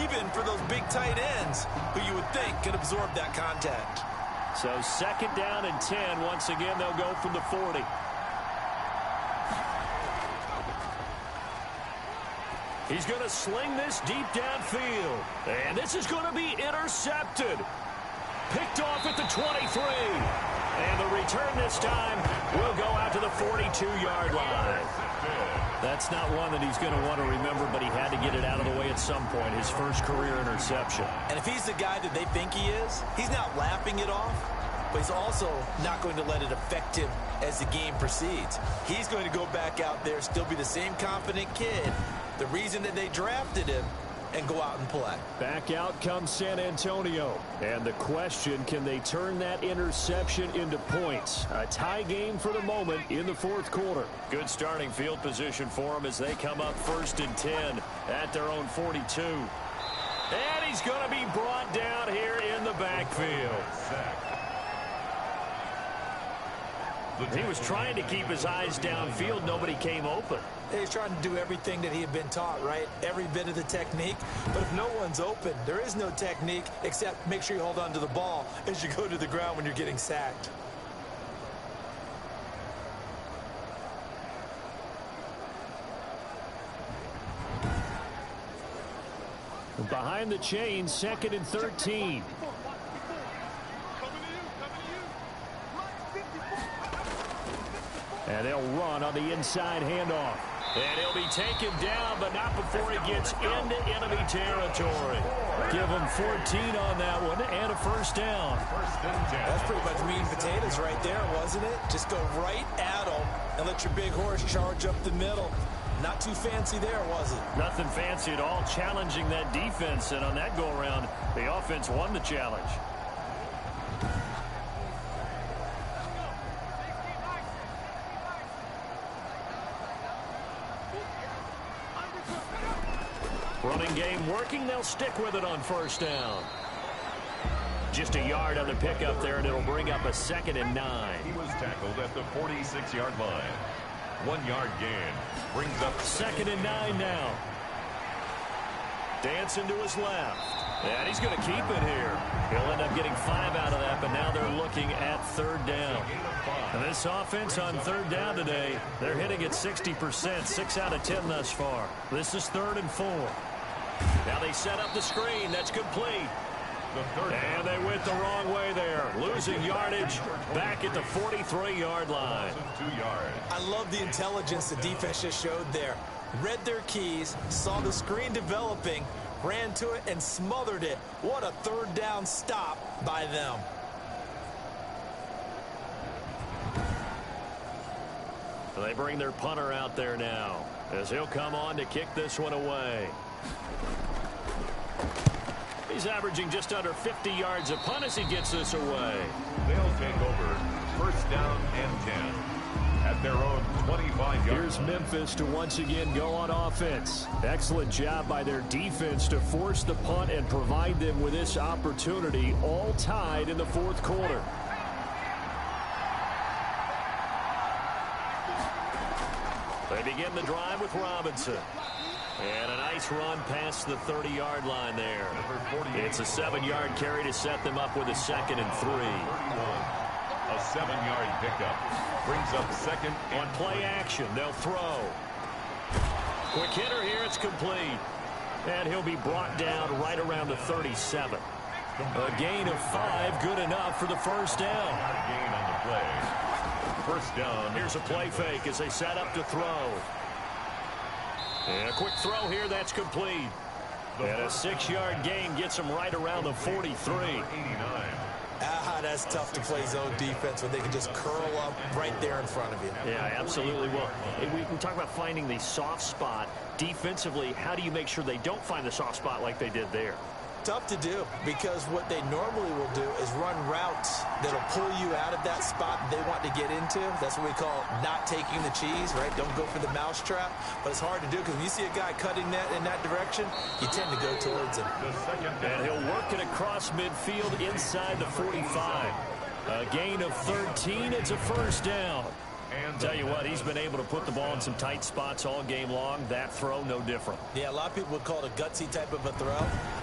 Even for those big tight ends who you would think could absorb that contact. So second down and 10. Once again, they'll go from the 40. He's going to sling this deep downfield. And this is going to be intercepted. Picked off at the 23. And the return this time will go out to the 42-yard line. That's not one that he's going to want to remember, but he had to get it out of the way at some point, his first career interception. And if he's the guy that they think he is, he's not laughing it off, but he's also not going to let it affect him as the game proceeds. He's going to go back out there, still be the same confident kid, the reason that they drafted him, and go out and play. Back out comes San Antonio. And the question, can they turn that interception into points? A tie game for the moment in the fourth quarter. Good starting field position for them as they come up first and 10 at their own 42. And he's going to be brought down here in the backfield. He was trying to keep his eyes downfield. Nobody came open. He's trying to do everything that he had been taught, right? Every bit of the technique. But if no one's open, there is no technique except make sure you hold on to the ball as you go to the ground when you're getting sacked. Behind the chains, second and 13. And they'll run on the inside handoff. And he'll be taken down, but not before he gets into enemy territory. Give him 14 on that one and a first down. That's pretty much meat and potatoes right there, wasn't it? Just go right at him and let your big horse charge up the middle. Not too fancy there, was it? Nothing fancy at all, challenging that defense. And on that go-around, the offense won the challenge. Running game working. They'll stick with it on first down. Just a yard on the pickup there, and it'll bring up a second and 9. He was tackled at the 46-yard line. 1 yard gain. Brings up second and 9 now. Dancing to his left. And he's going to keep it here. He'll end up getting 5 out of that, but now they're looking at third down. And this offense on third down today, they're hitting at 60%, 6 out of 10 thus far. This is 3rd and 4. Now they set up the screen. That's complete. And they went the wrong way there. Losing yardage back at the 43-yard line. 2 yards. I love the intelligence the defense just showed there. Read their keys, saw the screen developing, ran to it, and smothered it. What a third down stop by them. They bring their punter out there now as he'll come on to kick this one away. He's averaging just under 50 yards a punt as he gets this away. They'll take over first down and 10 at their own 25-yard line. Here's Memphis to once again go on offense. Excellent job by their defense to force the punt and provide them with this opportunity, all tied in the fourth quarter. They begin the drive with Robinson. And a nice run past the 30-yard line there. It's a 7-yard carry to set them up with a second and 3. A 7-yard pickup brings up second on play action. They'll throw. Quick hitter here. It's complete. And he'll be brought down right around the 37. A gain of 5, good enough for the first down. Gain on the play. First down. Here's a play fake as they set up to throw. And a quick throw here, that's complete. And a 6-yard gain gets him right around the 43. That's tough to play zone defense when they can just curl up right there in front of you. Yeah, absolutely. Well, we talk about finding the soft spot. Defensively, how do you make sure they don't find the soft spot like they did there? Tough to do, because what they normally will do is run routes that'll pull you out of that spot they want to get into. That's what we call not taking the cheese, right? Don't go for the mousetrap. But it's hard to do because when you see a guy cutting that in that direction, you tend to go towards him. And he'll work it across midfield inside the 45. A gain of 13. It's a first down. Tell you what, he's been able to put the ball in some tight spots all game long. That throw, no different. Yeah, a lot of people would call it a gutsy type of a throw.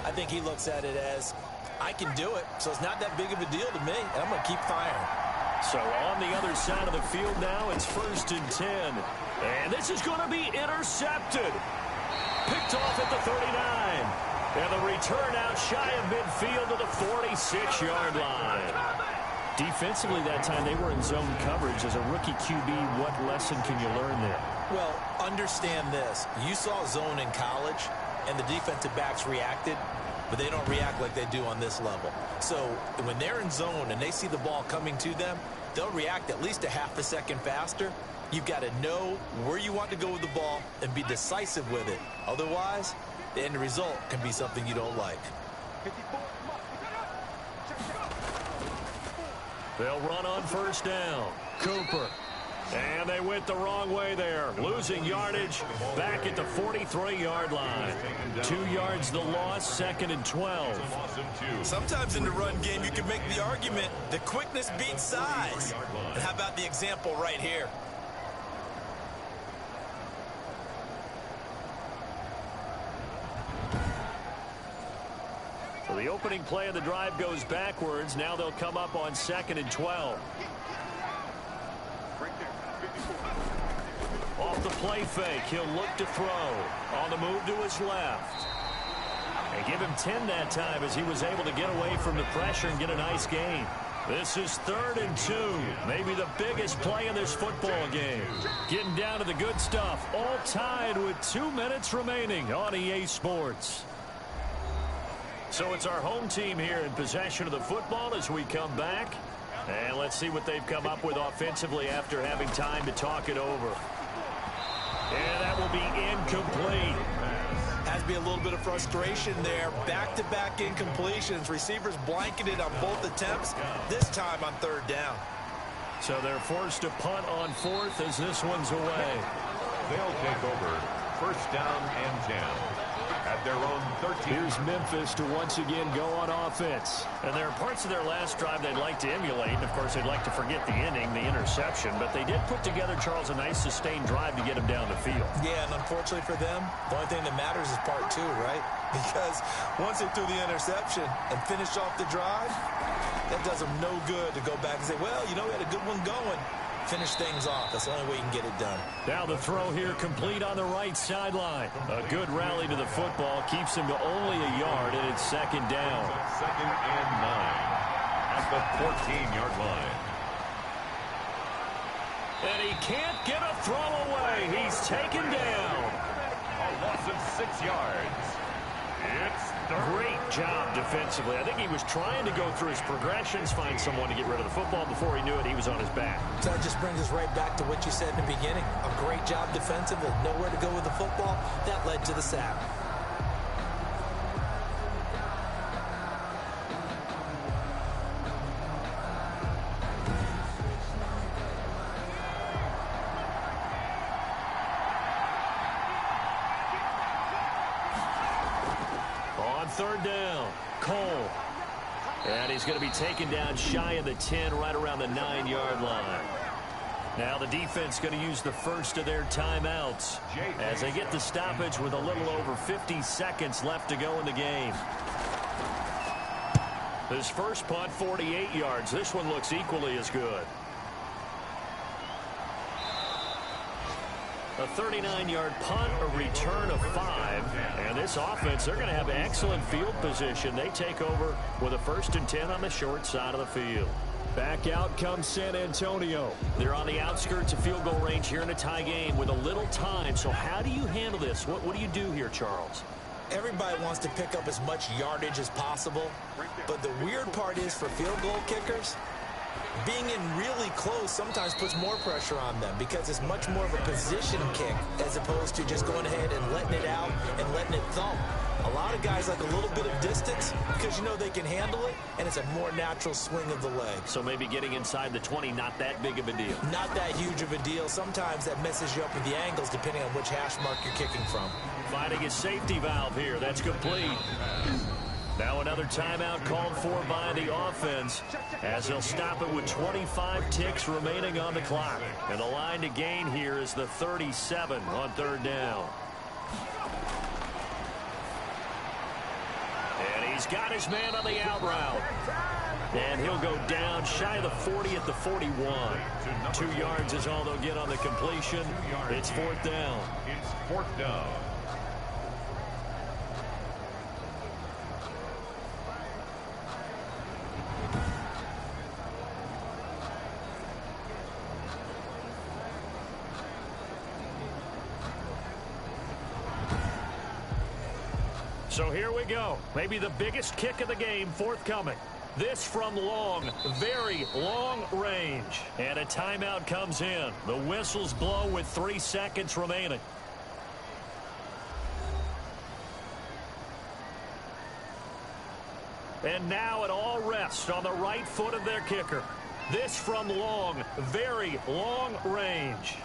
I think he looks at it as, I can do it, so it's not that big of a deal to me, and I'm going to keep firing. So on the other side of the field now, it's 1st and 10. And this is going to be intercepted. Picked off at the 39. And the return out shy of midfield to the 46-yard line. Defensively that time, they were in zone coverage. As a rookie QB, what lesson can you learn there? Well, understand this. You saw zone in college, and the defensive backs reacted, but they don't react like they do on this level. So when they're in zone and they see the ball coming to them, they'll react at least a half a second faster. You've got to know where you want to go with the ball and be decisive with it. Otherwise, the end result can be something you don't like. They'll run on first down. Cooper. And they went the wrong way there. Losing yardage back at the 43-yard line. 2 yards the loss, 2nd and 12. Sometimes in the run game, you can make the argument that quickness beats size. And how about the example right here? So the opening play of the drive goes backwards. Now they'll come up on 2nd and 12. Off the play fake, he'll look to throw. On the move to his left. And give him 10 that time as he was able to get away from the pressure and get a nice gain. This is 3rd and 2. Maybe the biggest play in this football game. Getting down to the good stuff. All tied with 2 minutes remaining on EA Sports. So it's our home team here in possession of the football as we come back. And let's see what they've come up with offensively after having time to talk it over. And that will be incomplete. Has to be a little bit of frustration there. Back-to-back incompletions. Receivers blanketed on both attempts, this time on 3rd down. So they're forced to punt on 4th as this one's away. They'll take over 1st down and 10. At their own 13. Here's Memphis to once again go on offense. And there are parts of their last drive they'd like to emulate. And, of course, they'd like to forget the inning, the interception. But they did put together, Charles, a nice sustained drive to get them down the field. Yeah, and unfortunately for them, the only thing that matters is part 2, right? Because once they threw the interception and finished off the drive, that does them no good to go back and say, well, you know, we had a good one going. Finish things off. That's the only way you can get it done. Now the throw here complete on the right sideline. A good rally to the football keeps him to only a yard, and it's 2nd down. 2nd and 9 at the 14-yard line. And he can't get a throw away. He's taken down. A loss of 6 yards. It's Great job defensively. I think he was trying to go through his progressions, find someone to get rid of the football. Before he knew it, he was on his back. So that just brings us right back to what you said in the beginning. A great job defensively. Nowhere to go with the football. That led to the sack. Third down, Cole. And he's going to be taken down shy of the 10, right around the 9-yard line. Now the defense going to use the first of their timeouts as they get the stoppage with a little over 50 seconds left to go in the game. His first punt, 48 yards. This one looks equally as good. A 39-yard punt, a return of 5. And this offense, they're going to have excellent field position. They take over with a 1st and 10 on the short side of the field. Back out comes San Antonio. They're on the outskirts of field goal range here in a tie game with a little time. So how do you handle this? What do you do here, Charles? Everybody wants to pick up as much yardage as possible, but the weird part is for field goal kickers, being in really close sometimes puts more pressure on them because it's much more of a position kick as opposed to just going ahead and letting it out and letting it thump. A lot of guys like a little bit of distance because you know they can handle it, and it's a more natural swing of the leg. So maybe getting inside the 20, not that big of a deal. Not that huge of a deal. Sometimes that messes you up with the angles depending on which hash mark you're kicking from. Finding a safety valve here. That's complete. Now another timeout called for by the offense as they'll stop it with 25 ticks remaining on the clock. And the line to gain here is the 37 on third down. And he's got his man on the out route. And he'll go down shy of the 40 at the 41. 2 yards is all they'll get on the completion. It's fourth down. It's fourth down. So here we go. Maybe the biggest kick of the game forthcoming. This from long, very long range. And a timeout comes in. The whistles blow with 3 seconds remaining. And now it all rests on the right foot of their kicker. This from long, very long range.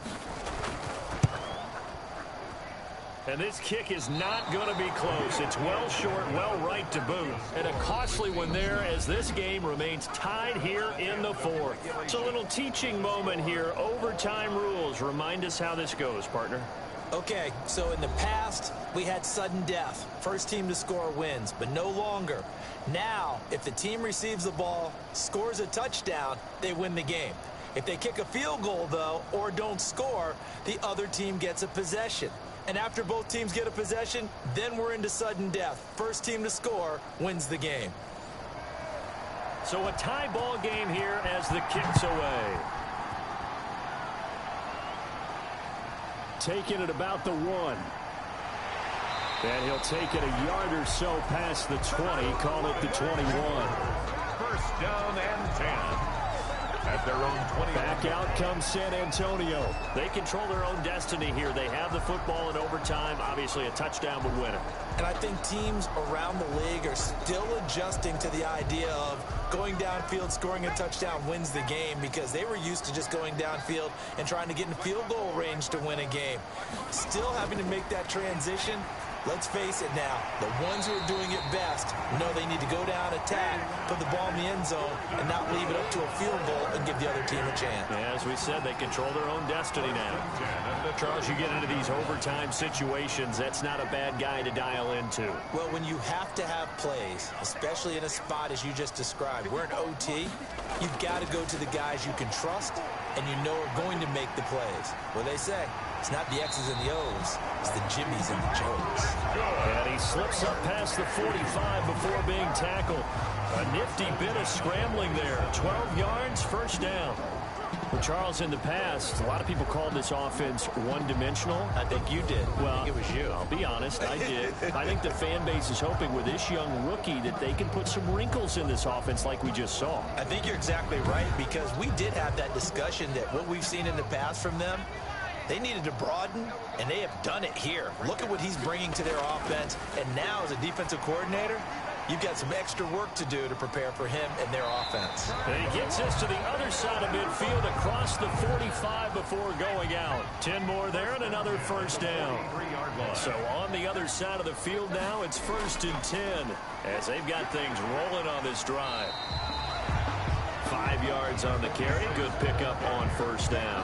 And this kick is not going to be close. It's well short, well right to boot. And a costly one there as this game remains tied here in the fourth. It's a little teaching moment here. Overtime rules. Remind us how this goes, partner. Okay, so in the past, we had sudden death. First team to score wins, but no longer. Now, if the team receives the ball, scores a touchdown, they win the game. If they kick a field goal, though, or don't score, the other team gets a possession. And after both teams get a possession, then we're into sudden death. First team to score wins the game. So a tie ball game here as the kick's away. Taking it about the 1. And he'll take it a yard or so past the 20, call it the 21. First down and 10. At their own 20. Back out comes San Antonio. They control their own destiny here. They have the football in overtime. Obviously, a touchdown would win it. And I think teams around the league are still adjusting to the idea of going downfield, scoring a touchdown wins the game because they were used to just going downfield and trying to get in field goal range to win a game. Still having to make that transition. Let's face it now, the ones who are doing it best know they need to go down, attack, put the ball in the end zone, and not leave it up to a field goal and give the other team a chance. As we said, they control their own destiny now. Charles, you get into these overtime situations, that's not a bad guy to dial into. Well, when you have to have plays, especially in a spot as you just described, we're in OT, you've got to go to the guys you can trust and you know are going to make the plays. What they say, it's not the X's and the O's, it's the Jimmies and the Joes. And he slips up past the 45 before being tackled. A nifty bit of scrambling there. 12 yards, first down. Well, Charles, in the past, a lot of people called this offense one-dimensional. I think you did. Well, I think it was you. I'll be honest, I did. I think the fan base is hoping with this young rookie that they can put some wrinkles in this offense like we just saw. I think you're exactly right because we did have that discussion that what we've seen in the past from them, they needed to broaden, and they have done it here. Look at what he's bringing to their offense, and now as a defensive coordinator, you've got some extra work to do to prepare for him and their offense. And he gets us to the other side of midfield across the 45 before going out. 10 more there and another first down. So on the other side of the field now, it's 1st and 10 as they've got things rolling on this drive. 5 yards on the carry. Good pickup on first down.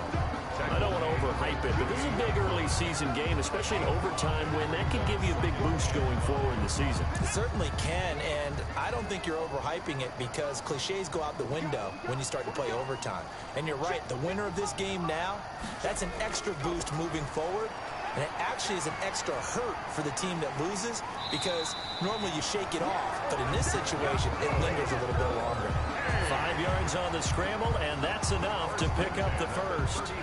I don't want to overhype it, but this is a big early season game, especially an overtime win. That can give you a big boost going forward in the season. It certainly can, and I don't think you're overhyping it because cliches go out the window when you start to play overtime. And you're right, the winner of this game now, that's an extra boost moving forward. And it actually is an extra hurt for the team that loses because normally you shake it off. But in this situation, it lingers a little bit longer. 5 yards on the scramble, and that's enough to pick up the first.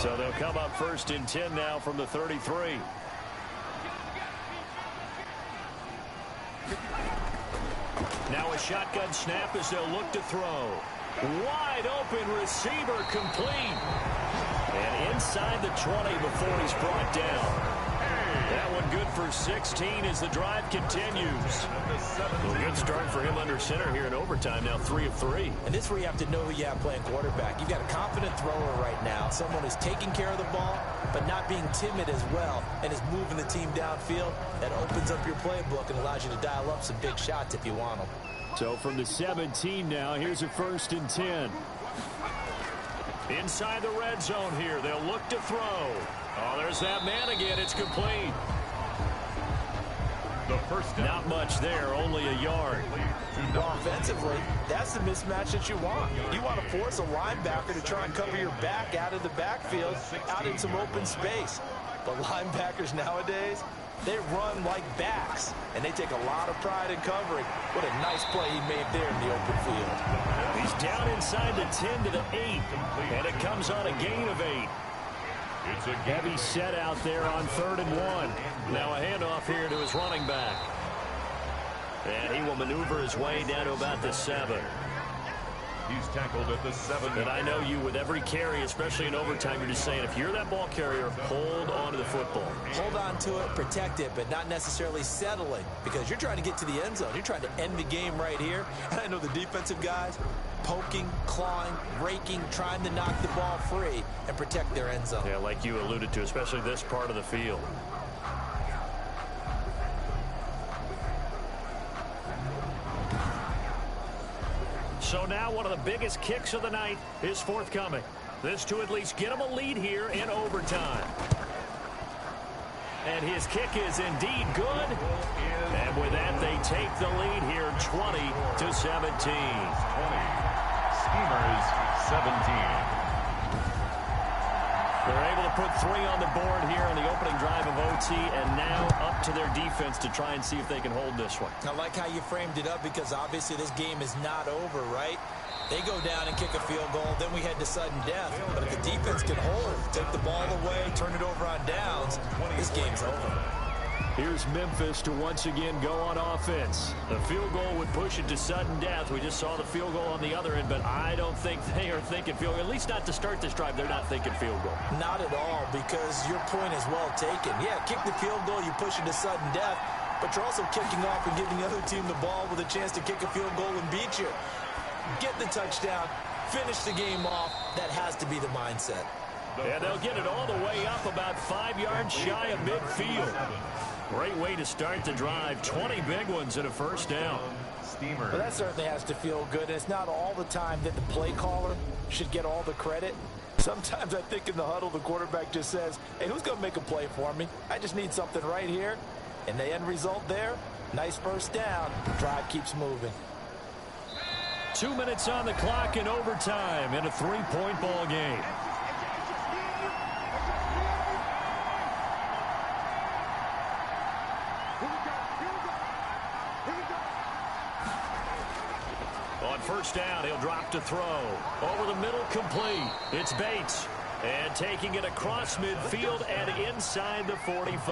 So they'll come up 1st and 10 now from the 33. Now a shotgun snap as they'll look to throw. Wide open receiver complete. And inside the 20 before he's brought down. That one good for 16 as the drive continues. A good start for him under center here in overtime. Now 3 of 3. And this is where you have to know who you have playing quarterback. You've got a confident thrower right now. Someone who's taking care of the ball, but not being timid as well, and is moving the team downfield. That opens up your playbook and allows you to dial up some big shots if you want them. So from the 17 now, here's a 1st and 10. Inside the red zone here, they'll look to throw. Oh, there's that man again. It's complete. The first down. Not much there, only a yard. Well, offensively, that's the mismatch that you want. You want to force a linebacker to try and cover your back out of the backfield, out in some open space. The linebackers nowadays, they run like backs, and they take a lot of pride in covering. What a nice play he made there in the open field. He's down inside the 10 to the 8, and it comes on a gain of 8. It's a Heavy set out there on 3rd and 1. Now a handoff here to his running back. And he will maneuver his way down to about the 7. He's tackled at the 7. And I know you, with every carry, especially in overtime, you're just saying, if you're that ball carrier, hold on to the football. Hold on to it, protect it, but not necessarily settling, because you're trying to get to the end zone. You're trying to end the game right here. And I know the defensive guys poking, clawing, raking, trying to knock the ball free and protect their end zone. Yeah, like you alluded to, especially this part of the field. So now one of the biggest kicks of the night is forthcoming. This to at least get him a lead here in overtime. And his kick is indeed good. And with that, they take the lead here 20 to 17. 20. Steamers 17. They're able to put 3 on the board here on the opening drive of OT, and now up to their defense to try and see if they can hold this one. I like how you framed it up, because obviously this game is not over, right? They go down and kick a field goal, then we head to sudden death. But if the defense can hold, take the ball away, turn it over on downs, this game's over. Here's Memphis to once again go on offense. The field goal would push it to sudden death. We just saw the field goal on the other end, but I don't think they are thinking field goal. At least not to start this drive. They're not thinking field goal. Not at all, because your point is well taken. Yeah, kick the field goal, you push it to sudden death, but you're also kicking off and giving the other team the ball with a chance to kick a field goal and beat you. Get the touchdown, finish the game off. That has to be the mindset. And they'll get it all the way up about 5 yards shy of midfield. Great way to start the drive. 20 big ones and a first down. Steamers. But that certainly has to feel good. And it's not all the time that the play caller should get all the credit. Sometimes I think in the huddle, the quarterback just says, hey, who's going to make a play for me? I just need something right here. And the end result there, nice first down. Drive keeps moving. 2 minutes on the clock in overtime in a 3-point ball game. On first down, he'll drop to throw. Over the middle, complete. It's Bates. And taking it across midfield and inside the 45.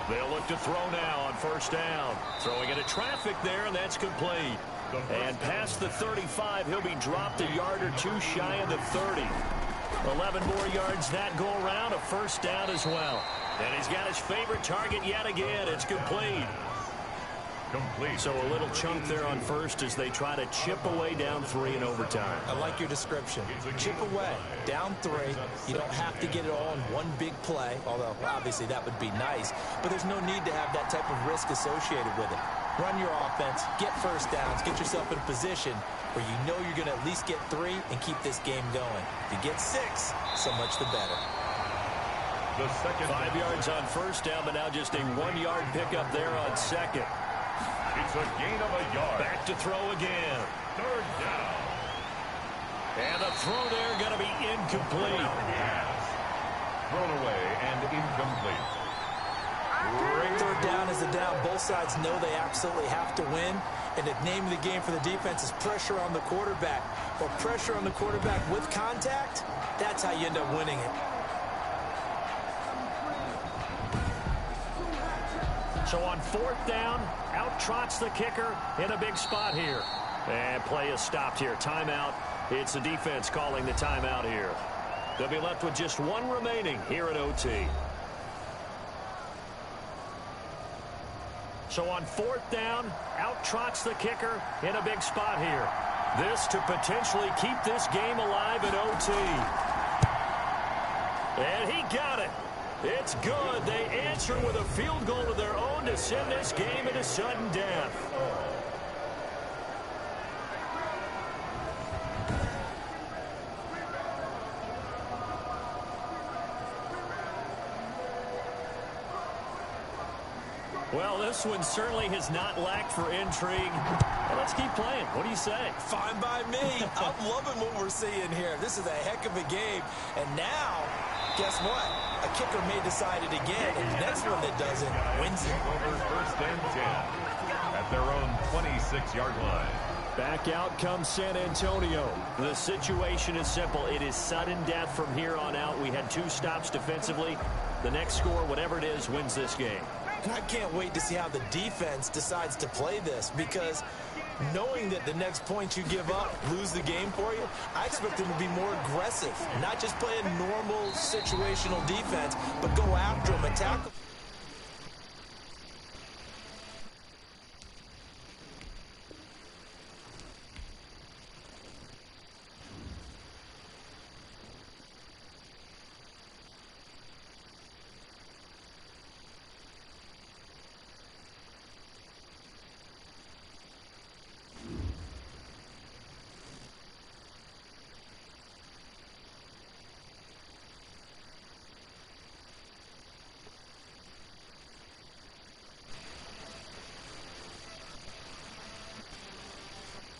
They'll look to throw now on first down. Throwing into traffic there, and that's complete. And past the 35, he'll be dropped a yard or 2 shy of the 30. 11 more yards that go around, a first down as well. And he's got his favorite target yet again. It's complete. So a little chunk there on first as they try to chip away down 3 in overtime. I like your description. Chip away, down 3. You don't have to get it all in one big play, although obviously that would be nice. But there's no need to have that type of risk associated with it. Run your offense, get first downs, get yourself in a position where you know you're going to at least get 3 and keep this game going. If you get 6, so much the better. The second 5 yards on first down, but now just a 1-yard pickup there on second. It's a gain of a yard. Back to throw again. Third down. And the throw there going to be incomplete. thrown away and incomplete. Third down is a down. Both sides know they absolutely have to win. And the name of the game for the defense is pressure on the quarterback. Or pressure on the quarterback with contact, that's how you end up winning it. So on fourth down, out trots the kicker in a big spot here. And play is stopped here. Timeout. It's the defense calling the timeout here. They'll be left with just one remaining here at OT. So on fourth down, out trots the kicker in a big spot here. This to potentially keep this game alive at OT. And he got it. It's good. They answer with a field goal of their own to send this game into sudden death. Well, this one certainly has not lacked for intrigue. Well, let's keep playing. What do you say? Fine by me. I'm loving what we're seeing here. This is a heck of a game. And now, guess what? A kicker may decide it again, and the next one that doesn't wins it. Over first and 10 at their own 26-yard line. Back out comes San Antonio. The situation is simple. It is sudden death from here on out. We had 2 stops defensively. The next score, whatever it is, wins this game. And I can't wait to see how the defense decides to play this, because knowing that the next point you give up, lose the game for you, I expect them to be more aggressive, not just play a normal situational defense, but go after them, attack them.